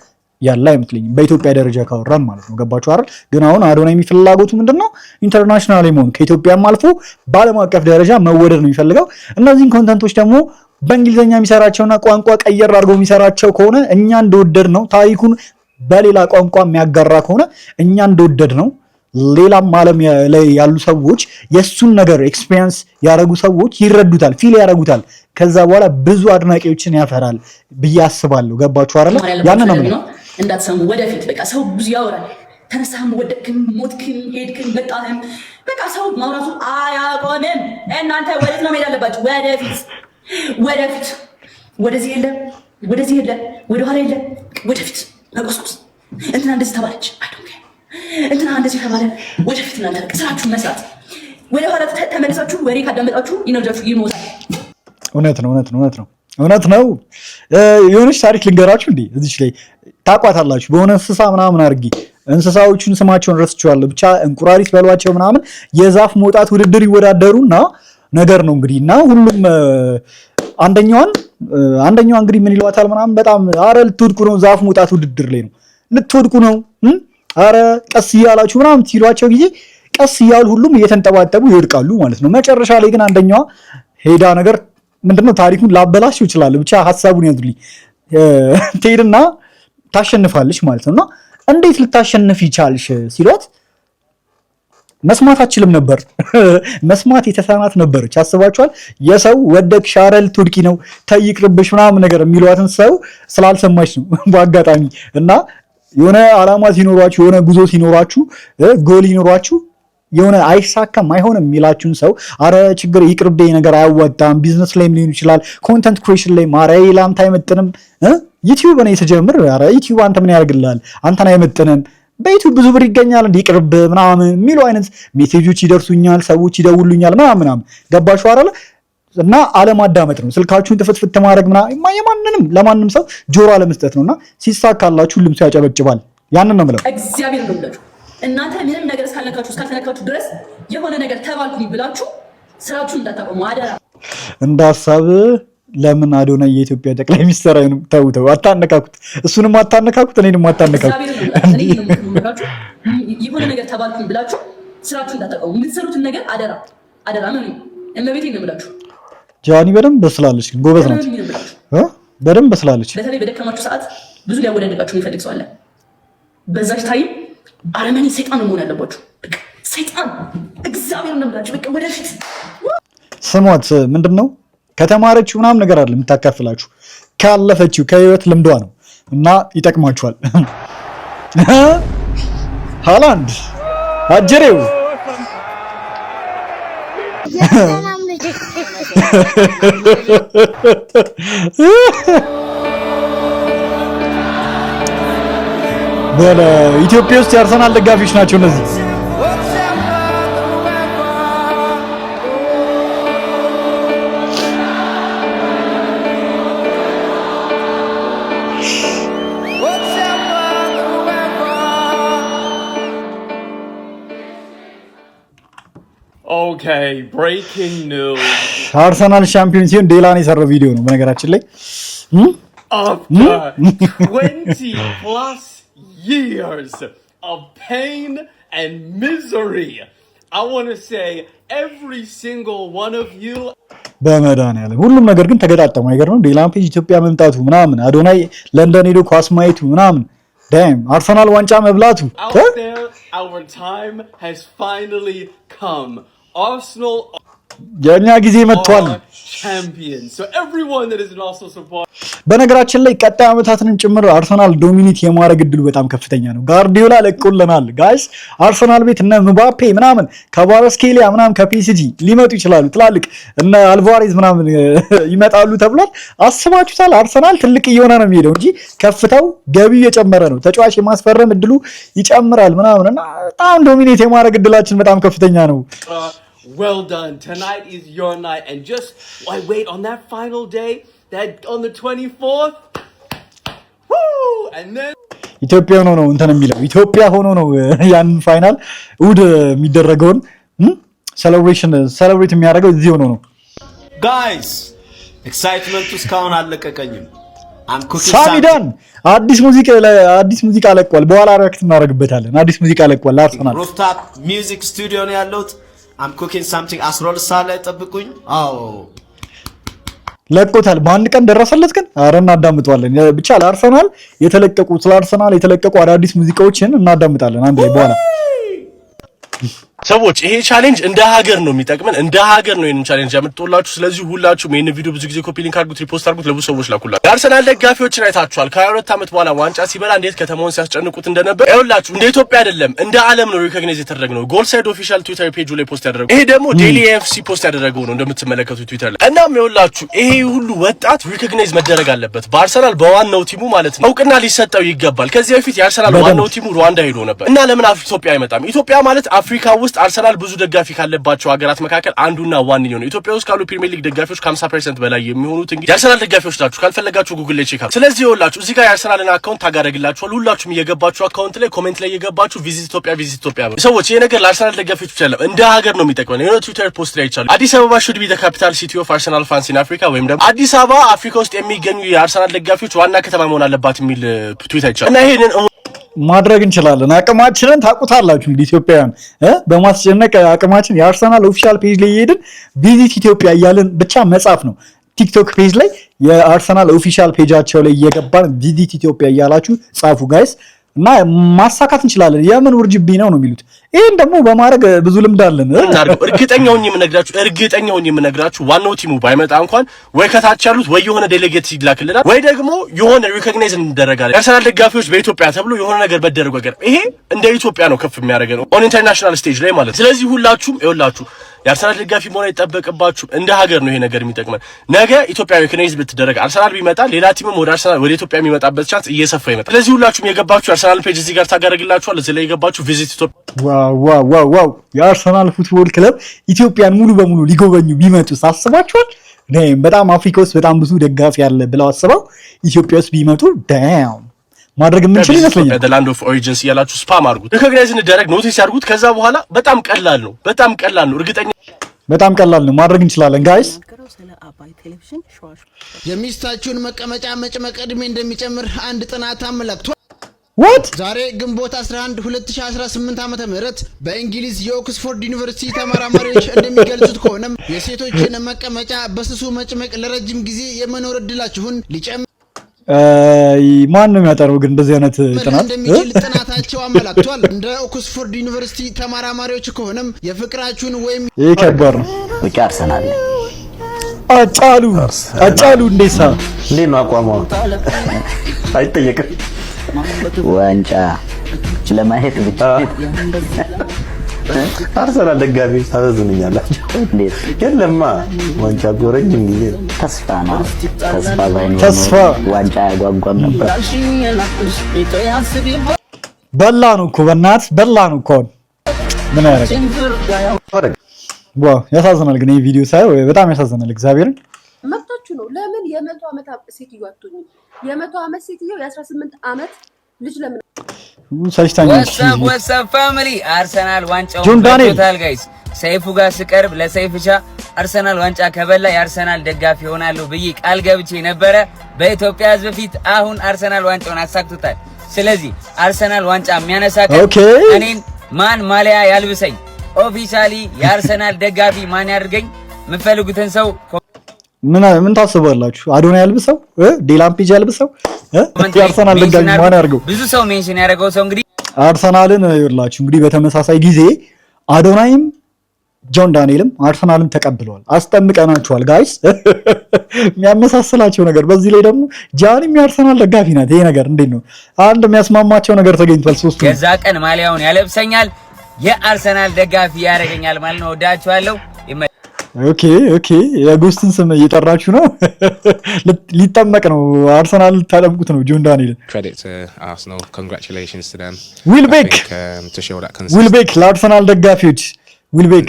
ያለ አይመስለኝም በኢትዮጵያ ደረጃ ካወራን ማለት ነው። ገባችሁ አይደል? ግን አሁን አዶናይ የሚፈልጋቱ ምንድነው? ኢንተርናሽናል መሆን ከኢትዮጵያም አልፎ በዓለም አቀፍ ደረጃ መወደድ ነው የሚፈልገው። እነዚህን ኮንተንቶች ደግሞ በእንግሊዝኛ የሚሰራቸውና ቋንቋ ቀየር አድርገው የሚሰራቸው ከሆነ እኛ እንደወደድ ነው። ታሪኩን በሌላ ቋንቋ የሚያጋራ ከሆነ እኛ እንደወደድ ነው። ሌላም ዓለም ላይ ያሉ ሰዎች የሱን ነገር ኤክስፒሪየንስ ያደረጉ ሰዎች ይረዱታል፣ ፊል ያደረጉታል። ከዛ በኋላ ብዙ አድናቂዎችን ያፈራል ብዬ አስባለሁ። ገባችሁ አይደል? ያን ነው እንዳትሰሙ። ወደፊት በቃ ሰው ብዙ ያወራል። ተነሳህም፣ ወደቅህም፣ ሞትክም፣ ሄድክም፣ መጣህም በቃ ሰው ማውራቱ አያቆምም። እናንተ ወዴት ነው መሄድ አለባችሁ? ወደፊት ወደዚህ የለም፣ ወደዚህ የለም፣ ወደኋላ የለም፣ ወደፊት መቆስቆስ። እንትና እንደዚህ ተባለች እንትና እንደዚህ ተባለ። ወደፊት እናንተ ስራችሁን መስራት። ወደኋላ ተመልሳችሁ ወሬ ካዳመጣችሁ ኢነርጂያችሁ ይሞታል። እውነት ነው። የሆነች ታሪክ ልንገራችሁ እንዴ እዚች ላይ ታቋታላችሁ። በሆነ እንስሳ ምናምን አድርጌ እንስሳዎቹን ስማቸውን ረስቼዋለሁ። ብቻ እንቁራሪት በሏቸው ምናምን የዛፍ መውጣት ውድድር ይወዳደሩና ነገር ነው እንግዲህ እና ሁሉም አንደኛዋ እንግዲህ ምን ይሏታል ምናምን በጣም አረ ልትወድቁ ነው፣ ዛፍ መውጣት ውድድር ላይ ነው ልትወድቁ ነው፣ አረ ቀስ እያላችሁ ምናምን ሲሏቸው ጊዜ ቀስ እያሉ ሁሉም እየተንጠባጠቡ ይወድቃሉ ማለት ነው። መጨረሻ ላይ ግን አንደኛዋ ሄዳ ነገር ምንድነው ታሪኩን ላበላሽው ይችላል፣ ብቻ ሐሳቡን ያዙልኝ ትሄድና ታሸንፋለች ማለት ነውና እንዴት ልታሸንፍ ይቻልሽ ሲሏት መስማት አችልም ነበር። መስማት የተሳናት ነበረች። አስባችኋል? የሰው ወደቅ ሻረል ቱርኪ ነው ተይቅርብሽ ምናምን ነገር የሚሏትን ሰው ስላልሰማች ነው በአጋጣሚ። እና የሆነ ዓላማ ሲኖራችሁ፣ የሆነ ጉዞ ሲኖራችሁ፣ ጎል ይኖራችሁ የሆነ አይሳካም አይሆንም የሚላችሁን ሰው አረ ችግር ይቅርብኝ ነገር አያዋጣም፣ ቢዝነስ ላይም ሊሆን ይችላል፣ ኮንተንት ክሬሽን ላይ አረ ላንተ አይመጥንም፣ ዩቲዩብ እኔ የተጀምር አረ ዩቲዩብ አንተ ምን ያደርግልሃል፣ አንተን አይመጥንም፣ በዩቲዩብ ብዙ ብር ይገኛል እንደ ይቅርብ ምናምን የሚሉ አይነት ሜሴጆች ይደርሱኛል፣ ሰዎች ይደውሉኛል ምናምን። ገባችሁ አይደለ? እና አለማዳመጥ ነው፣ ስልካችሁን ጥፍትፍት ማድረግ ምናምን የማንንም ለማንም ሰው ጆሮ አለመስጠት ነውና ሲሳካላችሁ ሁሉም ሰው ያጨበጭባል። ያንን ነው የምለው። እግዚአብሔር ነው ብላችሁ እናንተ ምንም ነገር እስካልተነካችሁ ድረስ የሆነ ነገር ተባልኩኝ ብላችሁ ስራችሁን እንዳታቆሙ አደራ። እንደ ሀሳብ ለምን አዶናይ የኢትዮጵያ ጠቅላይ ሚኒስትር አይሆንም? ተው አታነካኩት፣ እሱንም አታነካኩት፣ እኔንም አታነካኩት። የሆነ ነገር ተባልኩኝ ብላችሁ ስራችሁን እንዳታቆሙ። የምትሰሩትን ነገር አደራ ነው። እመቤቴን ነው ብላችሁ ጃኒ በደንብ በስላለች፣ ግን ጎበዝ ናት፣ በደንብ በስላለች። በተለይ በደከማችሁ ሰዓት ብዙ ሊያወዳደቃችሁ የሚፈልግ ሰው አለ። በዛች ታይም አረመኔ ሰይጣን መሆን ያለባችሁ። ሰይጣን እግዚአብሔር ነው ብላችሁ በቃ ወደፊት ስሟት። ምንድነው ከተማረችው ምናምን ነገር አይደለም የምታካፍላችሁ፣ ካለፈችው ከህይወት ልምዷ ነው እና ይጠቅማችኋል። ሃላንድ አጀሬው በኢትዮጵያ ውስጥ የአርሰናል ደጋፊዎች ናቸው እነዚህ። Okay, breaking news. አርሰናል ሻምፒዮን ሲሆን ዴላን የሰራው ቪዲዮ ነው በነገራችን ላይ። After 20 plus years of pain and misery, I want to say every single one of you በመድኃኒዓለም ሁሉም ነገር ግን ተገጣጠሙ። አይገርምም? ዴላምፔጅ ኢትዮጵያ መምጣቱ ምናምን፣ አዶናይ ለንደን ሄዶ ኳስ ማየቱ ምናምን፣ ዳይም አርሰናል ዋንጫ መብላቱ our time has finally come. Arsenal የኛ ጊዜ መጥቷል። champions. So everyone that is an Arsenal supporter. በነገራችን ላይ ቀጣይ ዓመታትንም ጭምር አርሰናል ዶሚኒት የማድረግ እድሉ በጣም ከፍተኛ ነው። ጋርዲዮላ ለቆልናል ጋይስ። አርሰናል ቤት እነ ምባፔ ምናምን ከቫራስኬሊያ ምናምን ከፒኤስጂ ሊመጡ ይችላሉ። ትላልቅ እነ አልቫሬዝ ምናምን ይመጣሉ ተብሏል። አስባችሁታል? አርሰናል ትልቅ እየሆነ ነው የሚሄደው እንጂ ከፍታው ገቢው የጨመረ ነው። ተጫዋች የማስፈረም እድሉ ይጨምራል ምናምን እና በጣም ዶሚኒት የማድረግ እድላችን በጣም ከፍተኛ ነው። Well done. Tonight is your night. And just wait on that final day, that on the 24th. Woo! And then ኢትዮጵያ ሆኖ ነው እንትን የሚለው ኢትዮጵያ ሆኖ ነው ያን ፋይናል እሑድ የሚደረገውን ሴሌብሬት የሚያደርገው እዚህ ሆኖ ነው። ጋይስ ኤክሳይትመንቱ እስካሁን አልለቀቀኝም። ሳሚዳን አዲስ ሙዚቃ ለቋል። በኋላ ሪአክት እናደርግበታለን። አዲስ ሙዚቃ ለቋል አርሰናል። ሩፍታፕ ሚውዚክ ስቱዲዮ ነው ያለሁት። I'm cooking something 12 ሰዓት ላይ ጠብቁኝ። ለቆታል። በአንድ ቀን ደረሰለት ግን አረ እናዳምጠዋለን። ብቻ ለአርሰናል ስለ አርሰናል የተለቀቁ አዳዲስ ሙዚቃዎችን እናዳምጣለን አንድ ላይ በኋላ። ሰዎች ይሄ ቻሌንጅ እንደ ሀገር ነው የሚጠቅመን፣ እንደ ሀገር ነው ይሄንን ቻሌንጅ ያመጣሁላችሁ። ስለዚህ ሁላችሁም ይሄንን ቪዲዮ ብዙ ጊዜ ኮፒ ሊንክ አድርጉት፣ ሪፖስት አድርጉት፣ ለብዙ ሰዎች ላኩላችሁ። የአርሰናል ደጋፊዎችን አይታችኋል። ከ22 ዓመት በኋላ ዋንጫ ሲበላ እንዴት ከተማውን ሲያስጨንቁት እንደነበር ይኸውላችሁ። እንደ ኢትዮጵያ አይደለም እንደ ዓለም ነው ሪኮግናይዝ የተደረገው። ጎል ሳይድ ኦፊሻል ትዊተር ፔጁ ላይ ፖስት ያደረገው ይሄ ደግሞ ዴሊ ኤፍሲ ፖስት ያደረገው ነው እንደምትመለከቱት ትዊተር ላይ። እናም ይኸውላችሁ ይሄ ሁሉ ወጣት ሪኮግናይዝ መደረግ አለበት በአርሰናል በዋናው ቲሙ ማለት ነው። እውቅና ሊሰጠው ይገባል። ከዚህ በፊት የአርሰናል ዋናው ቲሙ ሩዋንዳ ሄዶ ነበር እና ለምን ኢትዮጵያ አይመጣም? ኢትዮጵያ ማለት አፍሪካ ውስጥ አርሰናል ብዙ ደጋፊ ካለባቸው ሀገራት መካከል አንዱና ዋንኛው ነው። ኢትዮጵያ ውስጥ ካሉ ፕሪሚየር ሊግ ደጋፊዎች ከ50% በላይ የሚሆኑት እንግዲህ የአርሰናል ደጋፊዎች ናቸው። ካልፈለጋችሁ ጉግል ላይ ቼክ አድርጉ። ስለዚህ ይኸውላችሁ እዚህ ጋር የአርሰናልን አካውንት ታጋረግላችኋል። ሁላችሁም እየገባችሁ አካውንት ላይ ኮሜንት ላይ እየገባችሁ ቪዚት ኢትዮጵያ ነው። ሰዎች ይሄ ነገር ለአርሰናል ደጋፊዎች ብቻ አይደለም እንደ ሀገር ነው የሚጠቅመን። የሆነ ትዊተር ፖስት ላይ ይቻላል አዲስ አበባ should be the capital city of Arsenal fans in Africa ወይም ደግሞ አዲስ አበባ አፍሪካ ውስጥ የሚገኙ የአርሰናል ደጋፊዎች ዋና ከተማ መሆን አለባት የሚል ትዊተር ይቻላል እና ይሄንን ማድረግ እንችላለን። አቅማችንን ታውቁታላችሁ እንግዲህ ኢትዮጵያውያን በማስጨነቅ አቅማችን የአርሰናል ኦፊሻል ፔጅ ላይ እየሄድን ቪዚት ኢትዮጵያ እያልን ብቻ መጻፍ ነው። ቲክቶክ ፔጅ ላይ የአርሰናል ኦፊሻል ፔጃቸው ላይ እየገባን ቪዚት ኢትዮጵያ እያላችሁ ጻፉ ጋይስ እና ማሳካት እንችላለን። የምን ውርጅብኝ ነው የሚሉት። ይሄን ደግሞ በማድረግ ብዙ ልምድ አለን። እርግጠኛውን የምነግራችሁ ዋናው ቲሙ ባይመጣ እንኳን ወይ ከታች ያሉት ወይ የሆነ ዴሌጌት ይላክልናል ወይ ደግሞ የሆነ ሪኮግናይዝ እንደረጋለን። የአርሰናል ደጋፊዎች በኢትዮጵያ ተብሎ የሆነ ነገር በደረጉ ነገር ይሄ እንደ ኢትዮጵያ ነው ከፍ የሚያደርገው ኦን ኢንተርናሽናል ስቴጅ ላይ ማለት። ስለዚህ ሁላችሁም ይኸውላችሁ የአርሰናል ደጋፊ መሆን አይጠበቅባችሁም። እንደ ሀገር ነው ይሄ ነገር የሚጠቅመን። ነገ ኢትዮጵያ ሪኮግናይዝ ብትደረግ አርሰናል ቢመጣ ሌላ ቲምም ወደ ኢትዮጵያ የሚመጣበት ቻንስ እየሰፋ ይመጣል። ስለዚህ ሁላችሁም የገባችሁ የአርሰናል ፔጅ እዚህ ጋር ታጋረግላችኋል። እዚህ ላይ የገባችሁ ቪዚት ኢትዮጵያ ዋው የአርሰናል ፉትቦል ክለብ ኢትዮጵያን ሙሉ በሙሉ ሊጎበኙ ቢመጡ አስባችኋል? በጣም አፍሪካ ውስጥ በጣም ብዙ ደጋፊ ያለ ብለው አስበው ኢትዮጵያ ውስጥ ቢመጡ ዳም ማድረግ የምንችል ይመስለኛል። the land of origins ያላችሁ ስፓም አድርጉት፣ ሪኮግናይዝ እንደረግ ኖቲስ ያድርጉት። ከዛ በኋላ በጣም ቀላል ነው እርግጠኛ በጣም ቀላል ነው ማድረግ እንችላለን ጋይስ። የሚስታችሁን መቀመጫ መጭመቅ ዕድሜ እንደሚጨምር አንድ ጥናት አመላክቷል። ዛሬ ግንቦት 11 2018 ዓመተ ምህረት በእንግሊዝ የኦክስፎርድ ዩኒቨርሲቲ ተመራማሪዎች እንደሚገልጹት ከሆነም የሴቶችን መቀመጫ በስሱ መጭመቅ ለረጅም ጊዜ የመኖር እድላችሁን ሊጨምር ማን ነው የሚያጠረው ግን እንደዚህ አይነት ጥናት እንደሚችል ጥናታቸው አመላክቷል። እንደ ኦክስፎርድ ዩኒቨርሲቲ ተመራማሪዎች ከሆነም የፍቅራችሁን ወይም ይከበር ነው አርሰናል አጫሉ እንዴሳ እንዴት ነው አቋሙ? አይጠየቅም ዋንጫ ለማየት ብቻ አርሰናል ደጋፊ ታዘዙኛላችሁ። የለማ ዋንጫ ጎረኝ እንግዲህ ተስፋ ዋንጫ ያጓጓም ነበር። በላ ነው እኮ በእናት በላ ነው እኮ ምን ያደርግ ያሳዝናል። ግን ይሄ ቪዲዮ ሳይ በጣም ያሳዝናል። እግዚአብሔርን መብታችሁ ነው። ለምን የ100 ዓመት ሴትዮ አትሆኚም? የ100 ዓመት ሴትዮ የ18 ዓመት ልጅ ለምን ወሰብ ፋሚሊ አርሰናል ዋንጫውን በቶታል ጋይስ ሰይፉ ጋር ስቀርብ ለሰይፍቻ አርሰናል ዋንጫ ከበላ የአርሰናል ደጋፊ ሆናለሁ ብዬ ቃል ገብቼ ነበረ በኢትዮጵያ ሕዝብ ፊት። አሁን አርሰናል ዋንጫውን አሳክቶታል። ስለዚህ አርሰናል ዋንጫ የሚያነሳ እኔን ማን ማሊያ ያልብሰኝ? ኦፊሻሊ የአርሰናል ደጋፊ ማን ያድርገኝ? የምትፈልጉትን ሰው ምን ታስባላችሁ? አዶናይ ያልብሰው ዴላምፔጅ ያልብሰው የአርሰናል ደጋፊ ማን ያርገው? ብዙ ሰው ሜንሽን ያደረገው ሰው እንግዲህ አርሰናልን ይላችሁ እንግዲህ በተመሳሳይ ጊዜ አዶናይም ጆን ዳንኤልም አርሰናልን ተቀብለዋል። አስጠምቀናቸዋል ጋይስ። የሚያመሳስላቸው ነገር በዚህ ላይ ደግሞ ጃኒም የአርሰናል ደጋፊ ናት። ይሄ ነገር እንዴት ነው? አንድ የሚያስማማቸው ነገር ተገኝቷል። ሶስቱ የዛ ቀን ማሊያውን ያለብሰኛል፣ የአርሰናል ደጋፊ ያደርገኛል ማለት ነው። ወዳችኋለሁ። ኦኬ የጉስትን ስም እየጠራችሁ ነው። ሊጠመቅ ነው። አርሰናል ታጠምቁት ነው ጆን ዳንኤል። ዊልቤክ ለአርሰናል ደጋፊዎች ዊልቤክ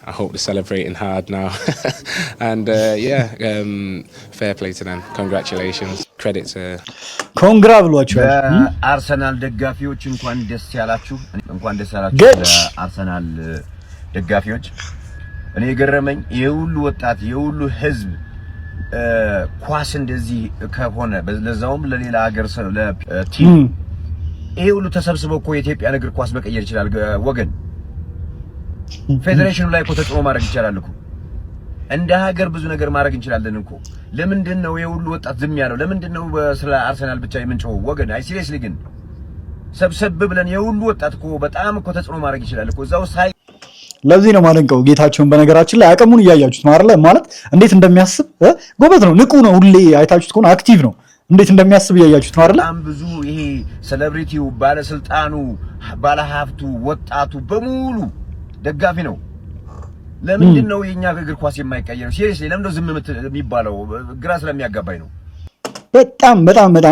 I hope they're celebrating hard now. And fair play to them. Congratulations. Credit to ብሏቸዋል። አርሰናል ደጋፊዎች እንኳን ደስ ያላችሁ። አርሰናል ደጋፊዎች እኔ ገረመኝ የሁሉ ወጣት የሁሉ ህዝብ ኳስ እንደዚህ ከሆነ ለዛውም ለሌላ ሀገር ለቲም ይሄ ሁሉ ተሰብስበው እኮ የኢትዮጵያ እግር ኳስ መቀየር ይችላል ወገን። ፌዴሬሽኑ ላይ እኮ ተጽዕኖ ማድረግ ይችላል እኮ። እንደ ሀገር ብዙ ነገር ማድረግ እንችላለን እኮ። ለምንድን ነው የሁሉ ወጣት ዝም ያለው? ለምንድን ነው ስለ አርሰናል ብቻ የምንጮኸው ወገን? አይ ሲሪየስሊ ግን ሰብሰብ ብለን የሁሉ ወጣት እኮ በጣም እኮ ተጽዕኖ ማድረግ ይችላል እኮ እዛው ሳይ። ለዚህ ነው ማለንቀው ጌታቸውን በነገራችን ላይ አቅሙን እያያችሁት ነው አይደል? ማለት እንዴት እንደሚያስብ ጎበዝ ነው፣ ንቁ ነው። ሁሌ አይታችሁት ከሆነ አክቲቭ ነው። እንዴት እንደሚያስብ እያያችሁት ነው አይደል? በጣም ብዙ ይሄ ሴሌብሪቲው፣ ባለስልጣኑ፣ ባለሀብቱ፣ ወጣቱ በሙሉ ደጋፊ ነው። ለምንድን ነው የኛ እግር ኳስ የማይቀየረው? ሲሪየስሊ ለምን ነው ዝም የሚባለው? ግራ ስለሚያጋባኝ ነው። በጣም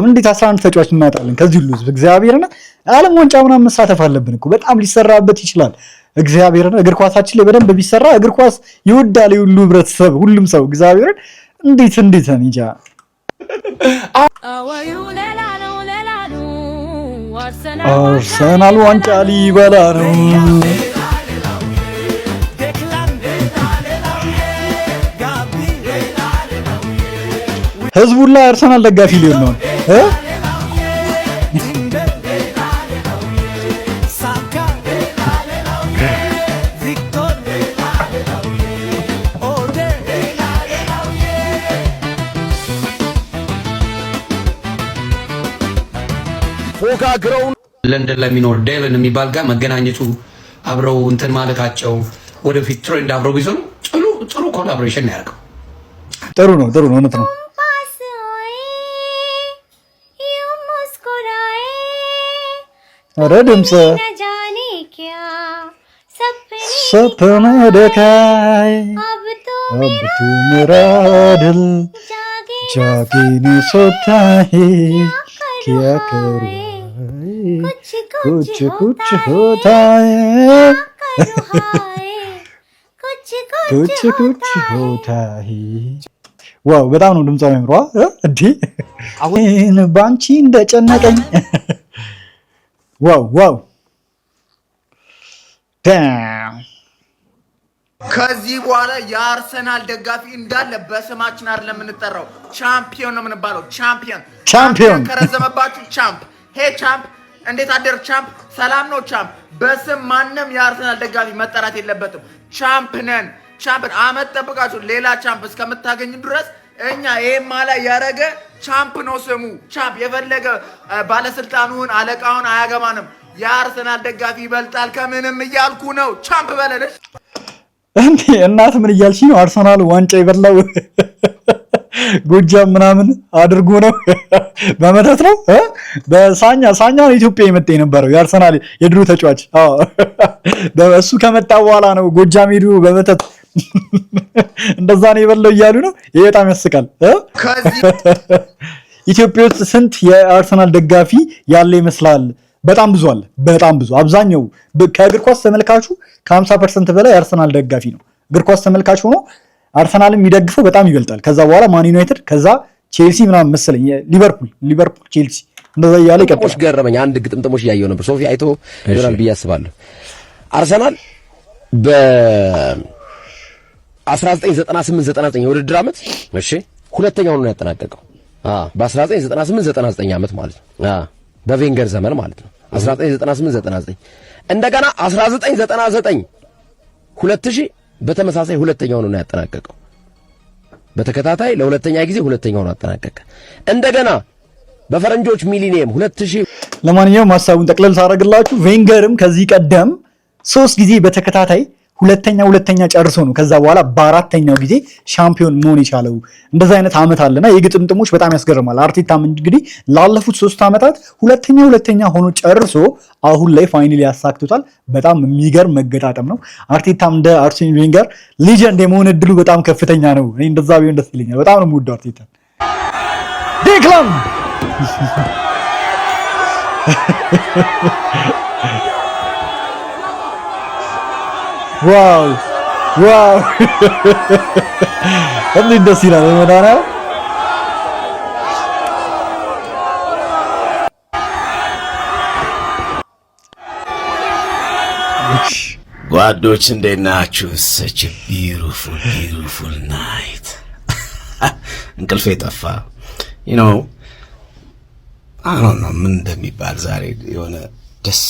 እንዴት 11 ተጫዋች እናጣለን ከዚህ ሁሉ ህዝብ? እግዚአብሔርና ዓለም ዋንጫ ምናምን መሳተፍ አለብን እኮ። በጣም ሊሰራበት ይችላል። እግዚአብሔርና እግር ኳሳችን ላይ በደንብ ቢሰራ እግር ኳስ ይወዳል ሁሉ ህብረተሰብ፣ ሁሉም ሰው። እግዚአብሔርን እንዴት እንጃ። አርሰናል ዋንጫ ሊበላ ነው። ህዝቡን ላይ አርሰናል ደጋፊ ሊሆን ነው። ፎካግረው ለንደን ለሚኖር ዴቨን የሚባል ጋር መገናኘቱ አብረው እንትን ማለታቸው ወደፊት ትሬንድ አብረው ቢዞሩ ጥሩ ኮላቦሬሽን ያደርገው። ጥሩ ነው እውነት ነው። अरे ድምጽ सपने देखाए अब तू मेरा दिल जागे नहीं सोता है क्या करूं कुछ होता है कुछ होता है ዋው በጣም ነው ድምጽ የሚያምሯ እንዴ አሁን ባንቺ እንደጨነቀኝ ዋው ከዚህ በኋላ የአርሰናል ደጋፊ እንዳለ በስማችን አይደለም የምንጠራው፣ ቻምፒዮን ነው የምንባለው። ቻምፒዮን ከረዘመባችሁ ቻምፕ። ሄ ቻምፕ፣ እንዴት አደር ቻምፕ፣ ሰላም ነው ቻምፕ። በስም ማንም የአርሰናል ደጋፊ መጠራት የለበትም። ቻምፕ ነን። ቻምፕ አመት ጠብቃችሁ ሌላ ቻምፕ እስከምታገኙ ድረስ እኛ ይሄማ ላይ ያረገ ቻምፕ ነው ስሙ። ቻምፕ የፈለገ ባለስልጣኑን አለቃውን አያገባንም። የአርሰናል ደጋፊ ይበልጣል ከምንም እያልኩ ነው። ቻምፕ በለለሽ እንዴ እናት ምን እያልሽ ነው? አርሰናል ዋንጫ ይበላው ጎጃም ምናምን አድርጎ ነው በመተት ነው በሳኛ ነው ኢትዮጵያ የመጣ የነበረው የአርሰናል የድሮ ተጫዋች። በእሱ ከመጣ በኋላ ነው ጎጃም ሄዱ በመተት እንደዛ ነው የበለው እያሉ ነው። ይሄ በጣም ያስቃል። ኢትዮጵያ ውስጥ ስንት የአርሰናል ደጋፊ ያለ ይመስላል? በጣም ብዙ አለ። በጣም ብዙ። አብዛኛው ከእግር ኳስ ተመልካቹ ከ50% በላይ የአርሰናል ደጋፊ ነው። እግር ኳስ ተመልካቹ ሆኖ አርሰናልን የሚደግፈው በጣም ይበልጣል። ከዛ በኋላ ማን ዩናይትድ፣ ከዛ ቼልሲ ምናምን መሰለኝ ሊቨርፑል ቼልሲ እንደዛ እያለ ይቀጥላል። ገረመኝ። አንድ ግጥምጥሞች እያየሁ ነበር። ሶፊ አይቶ ይሆናል ብዬ አስባለሁ። አርሰናል በ1998-99 የውድድር ዓመት እሺ ሁለተኛውን ነው ያጠናቀቀው። በ1998-99 ዓመት ማለት ነው። በቬንገር ዘመን ማለት ነው። 1998-99 እንደገና 1999 2000 በተመሳሳይ ሁለተኛው ነው ያጠናቀቀው። በተከታታይ ለሁለተኛ ጊዜ ሁለተኛው ነው አጠናቀቀ። እንደገና በፈረንጆች ሚሊኒየም 2000 ለማንኛውም ሐሳቡን ጠቅለል ሳደርግላችሁ ቬንገርም ከዚህ ቀደም 3 ጊዜ በተከታታይ ሁለተኛ ጨርሶ ነው ከዛ በኋላ በአራተኛው ጊዜ ሻምፒዮን መሆን የቻለው። እንደዛ አይነት አመት አለና የግጥምጥሞች በጣም ያስገርማል። አርቴታም እንግዲህ ላለፉት 3 አመታት ሁለተኛ ሆኖ ጨርሶ አሁን ላይ ፋይናሊ ያሳክቶታል። በጣም የሚገርም መገጣጠም ነው። አርቴታም እንደ አርሴን ቬንገር ሌጀንድ የመሆን እድሉ በጣም ከፍተኛ ነው። እኔ እንደዛ ቢሆን ደስ ይለኛል። በጣም ነው የምወደው አርቴታ። ዴክላን ዋው እንዴት ደስ ይላል! መዳና ጓዶች እንዴት ናችሁ? such a beautiful night እንቅልፌ ጠፋ። you know I don't know ምን እንደሚባል ዛሬ የሆነ ደስ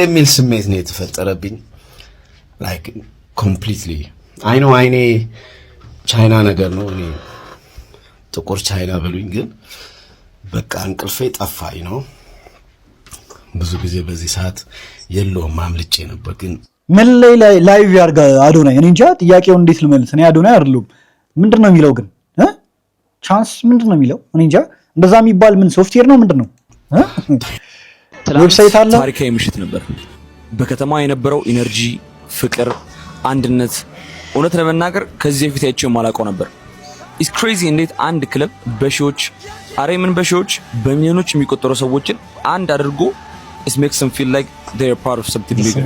የሚል ስሜት ነው የተፈጠረብኝ። like completely I know አይኔ ቻይና ነገር ነው እኔ ጥቁር ቻይና ብሉኝ ግን በቃ እንቅልፌ ጠፋኝ ነው። ብዙ ጊዜ በዚህ ሰዓት የለውም ማምልጬ ነበር ግን ምን ላይ ላይቭ ያርጋ አዶናይ እኔ እንጃ ጥያቄውን እንዴት ልመልስ እኔ አዶናይ አይደለም ምንድነው የሚለው ግን ቻንስ ምንድነው የሚለው እኔ እንጃ እንደዛ የሚባል ምን ሶፍትዌር ነው ምንድነው ዌብሳይት አለ ታሪካዊ ምሽት ነበር በከተማ የነበረው ኢነርጂ ፍቅር አንድነት እውነት ለመናገር ከዚህ በፊት አይቼው የማላውቀው ነበር ኢስ ክሬዚ እንዴት አንድ ክለብ በሺዎች አሬምን በሺዎች በሚሊዮኖች የሚቆጠሩ ሰዎችን አንድ አድርጎ it makes them feel like they are part of something bigger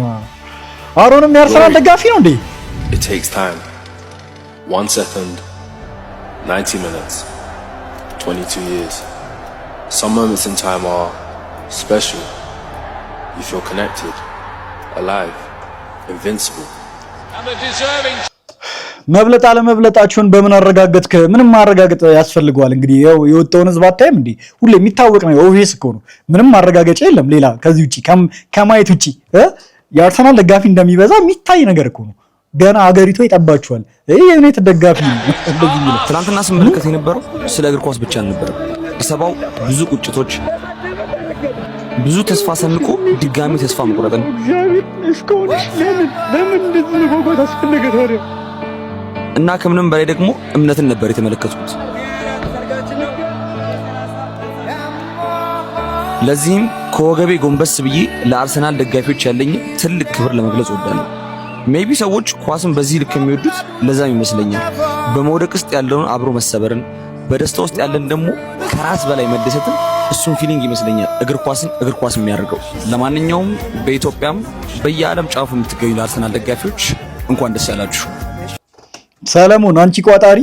አሮንም ያርሰናል ደጋፊ ነው እንዴ it takes time 1 second 90 minutes 22 years some moments in time are special you feel connected alive invincible and the deserving መብለጥ አለመብለጣቸውን በምን አረጋግጥክ ምንም ማረጋግጥ ያስፈልጋል እንግዲህ የወጣውን ህዝብ አታይም እንዴ ሁሌ የሚታወቅ ነው ኦብቪየስ እኮ ነው ምንም ማረጋገጫ የለም ሌላ ከዚህ ውጪ ከማየት ውጪ የአርሰናል ደጋፊ እንደሚበዛ የሚታይ ነገር እኮ ነው ገና አገሪቱ ይጠባቸዋል የዩናይትድ ደጋፊ እንደዚህ ነው ትናንትና ስመለከት የነበረው ስለ እግር ኳስ ብቻ አልነበረም ሰባው ብዙ ቁጭቶች ብዙ ተስፋ ሰንቆ ድጋሚ ተስፋ መቁረጥን እስኮን ለምን እንደዚህ ነው ጎጎት አስፈልገ ታዲያ እና ከምንም በላይ ደግሞ እምነትን ነበር የተመለከቱት ለዚህም ከወገቤ ጎንበስ ብዬ ለአርሰናል ደጋፊዎች ያለኝ ትልቅ ክብር ለመግለጽ ወዳለሁ ሜቢ ሰዎች ኳስን በዚህ ልክ የሚወዱት ለዛም ይመስለኛል በመውደቅ ውስጥ ያለውን አብሮ መሰበርን በደስታ ውስጥ ያለን ደግሞ ከራስ በላይ መደሰትን እሱን ፊሊንግ ይመስለኛል እግር ኳስ የሚያደርገው ለማንኛውም በኢትዮጵያም በየዓለም ጫፉ የምትገኙ ለአርሰናል ደጋፊዎች እንኳን ደስ ያላችሁ ሰለሞን አንቺ ቋጣሪ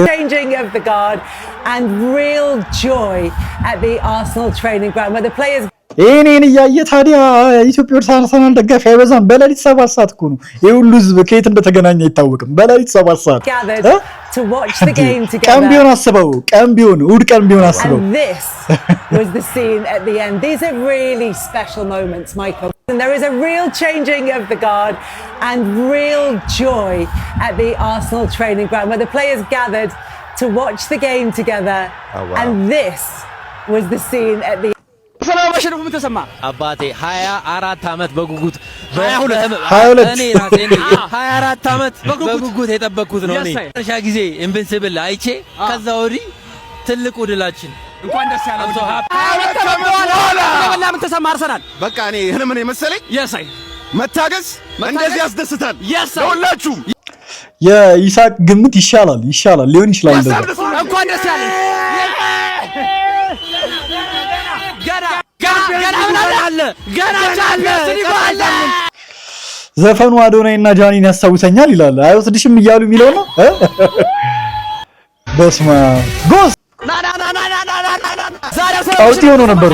changing of the guard and real joy at the Arsenal training ground where the players እኔን ያየ ታዲያ ኢትዮጵያ አርሰናል ደጋፊ አይበዛም በሌሊት 7 ሰዓት እኮ ነው የሁሉ ህዝብ ከየት እንደተገናኘ አይታወቅም በሌሊት 7 ሰዓት to watch the game together ቀምቢዮን አስበው እሑድ ቀምቢዮን አስበው and this was the scene at the end these are really special moments Michael and there is a real changing of the guard and real joy at the Arsenal training ground where the players gathered to watch the game together and this was the scene at the ሰላም አሸነፉ ምን ተሰማ አባቴ 24 አመት በጉጉት 22 እኔ ራሴ 24 አመት በጉጉት የጠበቅኩት ነው እኔ እርሻ ጊዜ ኢንቪንሲብል አይቼ ከዛ ወዲህ ትልቁ ድላችን እንኳን ደስ ያላችሁ 22 አመት በኋላ ምን ተሰማ አርሰናል በቃ እኔ ምን መሰለኝ የሳይ መታገስ እንደዚህ ያስደስታል ሁላችሁም የኢሳቅ ግምት ይሻላል ሊሆን ይችላል እንኳን ደስ ያለህ ገና ዘፈኑ አዶናይና ጃኒን ያስታውሰኛል ይላል አይወስድሽም እያሉ የሚለው ነው በስማ ጎስ ጣውቲ ሆኖ ነበር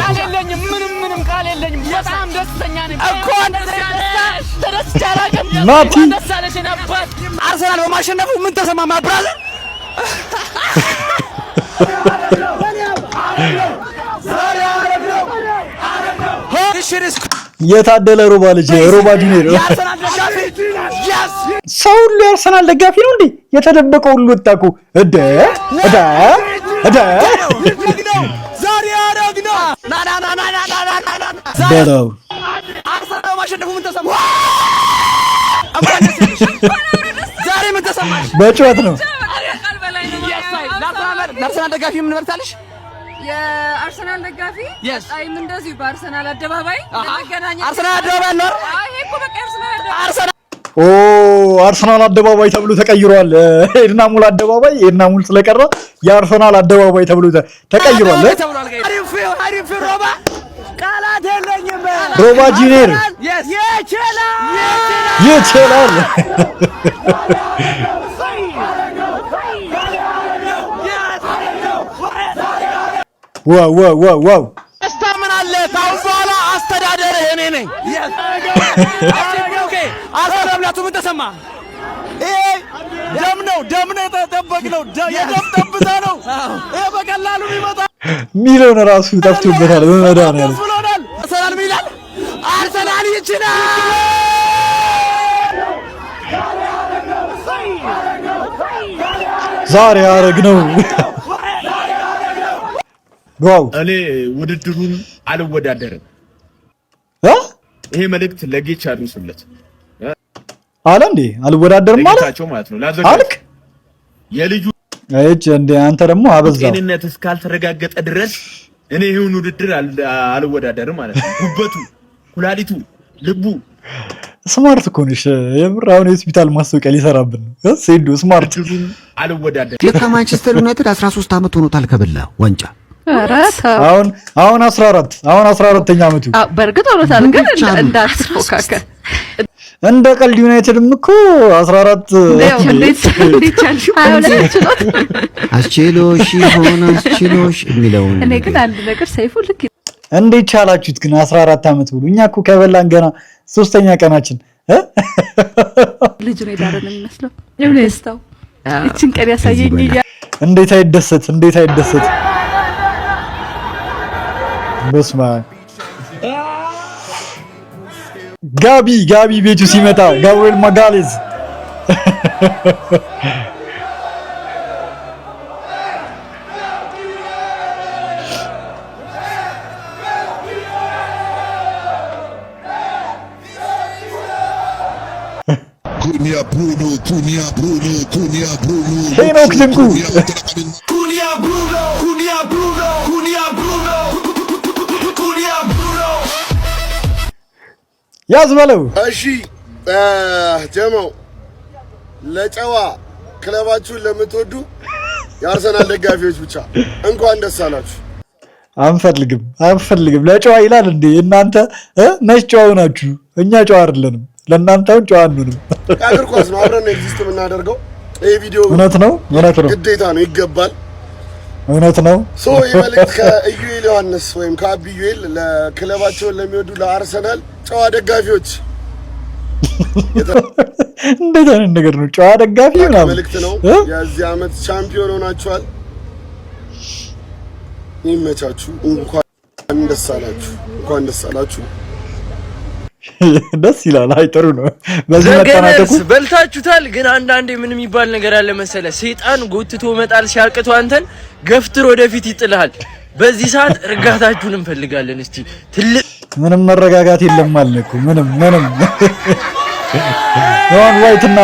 ምንም ቃል የለኝም በጣም ደስተኛ ነኝ እንኳን ናቲ አርሰናል በማሸነፉ ምን ተሰማማ ብራዘር የታደለ ሮባ ልጅ ሮባ ጁኒየር ሰው ሁሉ የአርሰናል ደጋፊ ነው እንዴ? የተደበቀው ሁሉ ወጣኩ እደ ዛሬ አረግና በለው አርሰናል ማሸነፉ ምን ተሰማ? ዛሬ ምን ተሰማሽ? በጨዋታ ነው። ለአርሰናል ደጋፊ ምን መርታለሽ? የአርሰናል ደጋፊ አይም እንደዚህ በአርሰናል አደባባይ ለመገናኘት አርሰናል አደባባይ ነው። ይሄ እኮ በቃ አርሰናል አርሰናል አደባባይ ተብሎ ተቀይሯል። ኤድና ሙል አደባባይ ኤድና ሙል ስለቀረ የአርሰናል አደባባይ ተብሎ ተቀይሯል። ሮባ ቃላት የለኝም። ሮባ ጁኒየር ይችላል። ዋው ደስታ ምን አለ? ታው በኋላ አስተዳደርህ እኔ ነኝ። ኦኬ አስተዳደርቱ ምን ተሰማ? ደም ነው የተጠበቅነው። የደም ጠብታ ነው። ይሄ በቀላሉ የሚመጣ ሚሊዮን ራሱ ጠፍቶበታል። በመዳን አርሰናል ሚላል አርሰናል ይችላል። ዛሬ አረግነው። ዋው እኔ ውድድሩን አልወዳደርም። ይሄ መልእክት ለጌች አድርሱለት አለ እንዴ አልወዳደርም ማለት ነው አልክ የልጁ እጭ እንደ አንተ ደግሞ አበዛው። ጤንነት እስካልተረጋገጠ ድረስ እኔ ይሁን ውድድር አልወዳደርም ማለት ነው። ጉበቱ፣ ኩላሊቱ፣ ልቡ ስማርት እኮ ነሽ። የምር አሁን የሆስፒታል ማስታወቂያ ሊሰራብን ነው። ሴዶ ስማርት አልወዳደርም። ለማንቸስተር ዩናይትድ 13 ዓመት ሆኖታል ከበላ ዋንጫ። አሁን 14ኛ ዓመቱ በርግጥ ሆኖታል፣ ግን እንዳትፎካከር እንደ ቀልድ ዩናይትድም እኮ 14 አስችሎሽ ሆነ አስችሎሽ የሚለውን እኔ ግን አንድ ነገር ሰይፉ ልክ እንዴት ቻላችሁት ግን 14 ዓመት ብሎ? እኛ እኮ ከበላን ገና 3ኛ ቀናችን ልጅ ነው ዳር ነው የሚመስለው። ለምንስታው እቺን ቀን ያሳየኝ እንዴት አይደሰት በስማ ጋቢ ቤቱ ሲመጣ ጋብሪኤል ማጋሌዝ ሄኖክ ድንቁ ያዝ በለው። እሺ ጀማው ለጨዋ ክለባችሁን ለምትወዱ የአርሰናል ደጋፊዎች ብቻ እንኳን ደስ አላችሁ። አንፈልግም ለጨዋ ይላል እንዴ እናንተ ነሽ ጨዋ ናችሁ። እኛ ጨዋ አይደለንም። ለእናንተው ጨዋ አንሆንም። እግር ኳስ ነው አብረን ኤግዚስት የምናደርገው። ይሄ ቪዲዮ እውነት ነው ግዴታ ነው ይገባል። እውነት ነው። የመልእክት ከኢዩኤል ዮሐንስ ወይም ከአቢ ዩኤል ለክለባቸውን ለሚወዱ ለአርሰናል ጨዋ ደጋፊዎች እንዴት አይነት ነገር ነው? ጨዋ ደጋፊ ነው መልእክት ነው። የዚህ ዓመት ቻምፒዮን ሆናችኋል። ይመቻችሁ። እንኳን ደስ አላችሁ። ደስ ይላል። አይ ጥሩ ነው። በዚህ መጣናችሁ በልታችሁታል። ግን አንዳንዴ ምን የሚባል ነገር አለ መሰለ፣ ሰይጣን ጎትቶ መጣል ሲያቅቶ አንተን ገፍትሮ ወደፊት ይጥልሃል። በዚህ ሰዓት እርጋታችሁን እንፈልጋለን። እስቲ ትልቅ ምንም መረጋጋት የለም ማለት እኮ ምንም ዮሐን ዋይትና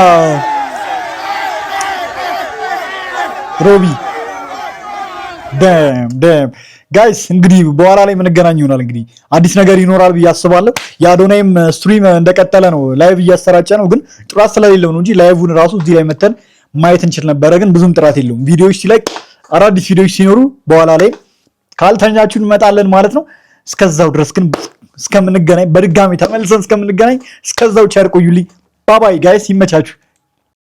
ሮቢ ዳም ጋይስ እንግዲህ በኋላ ላይ የምንገናኝ ይሆናል። እንግዲህ አዲስ ነገር ይኖራል ብዬ አስባለሁ። የአዶናይም ስትሪም እንደቀጠለ ነው። ላይቭ እያሰራጨ ነው፣ ግን ጥራት ስለሌለው ነው እንጂ ላይቭን ራሱ እዚህ ላይ መተን ማየት እንችል ነበረ። ግን ብዙም ጥራት የለውም። ቪዲዮዎች ሲለቅ አዳዲስ ቪዲዮዎች ሲኖሩ በኋላ ላይ ካልተኛችሁ እንመጣለን ማለት ነው። እስከዛው ድረስ ግን እስከምንገናኝ በድጋሚ ተመልሰን እስከምንገናኝ እስከዛው ቸር ቆዩልኝ። ባባይ ጋይስ፣ ይመቻችሁ።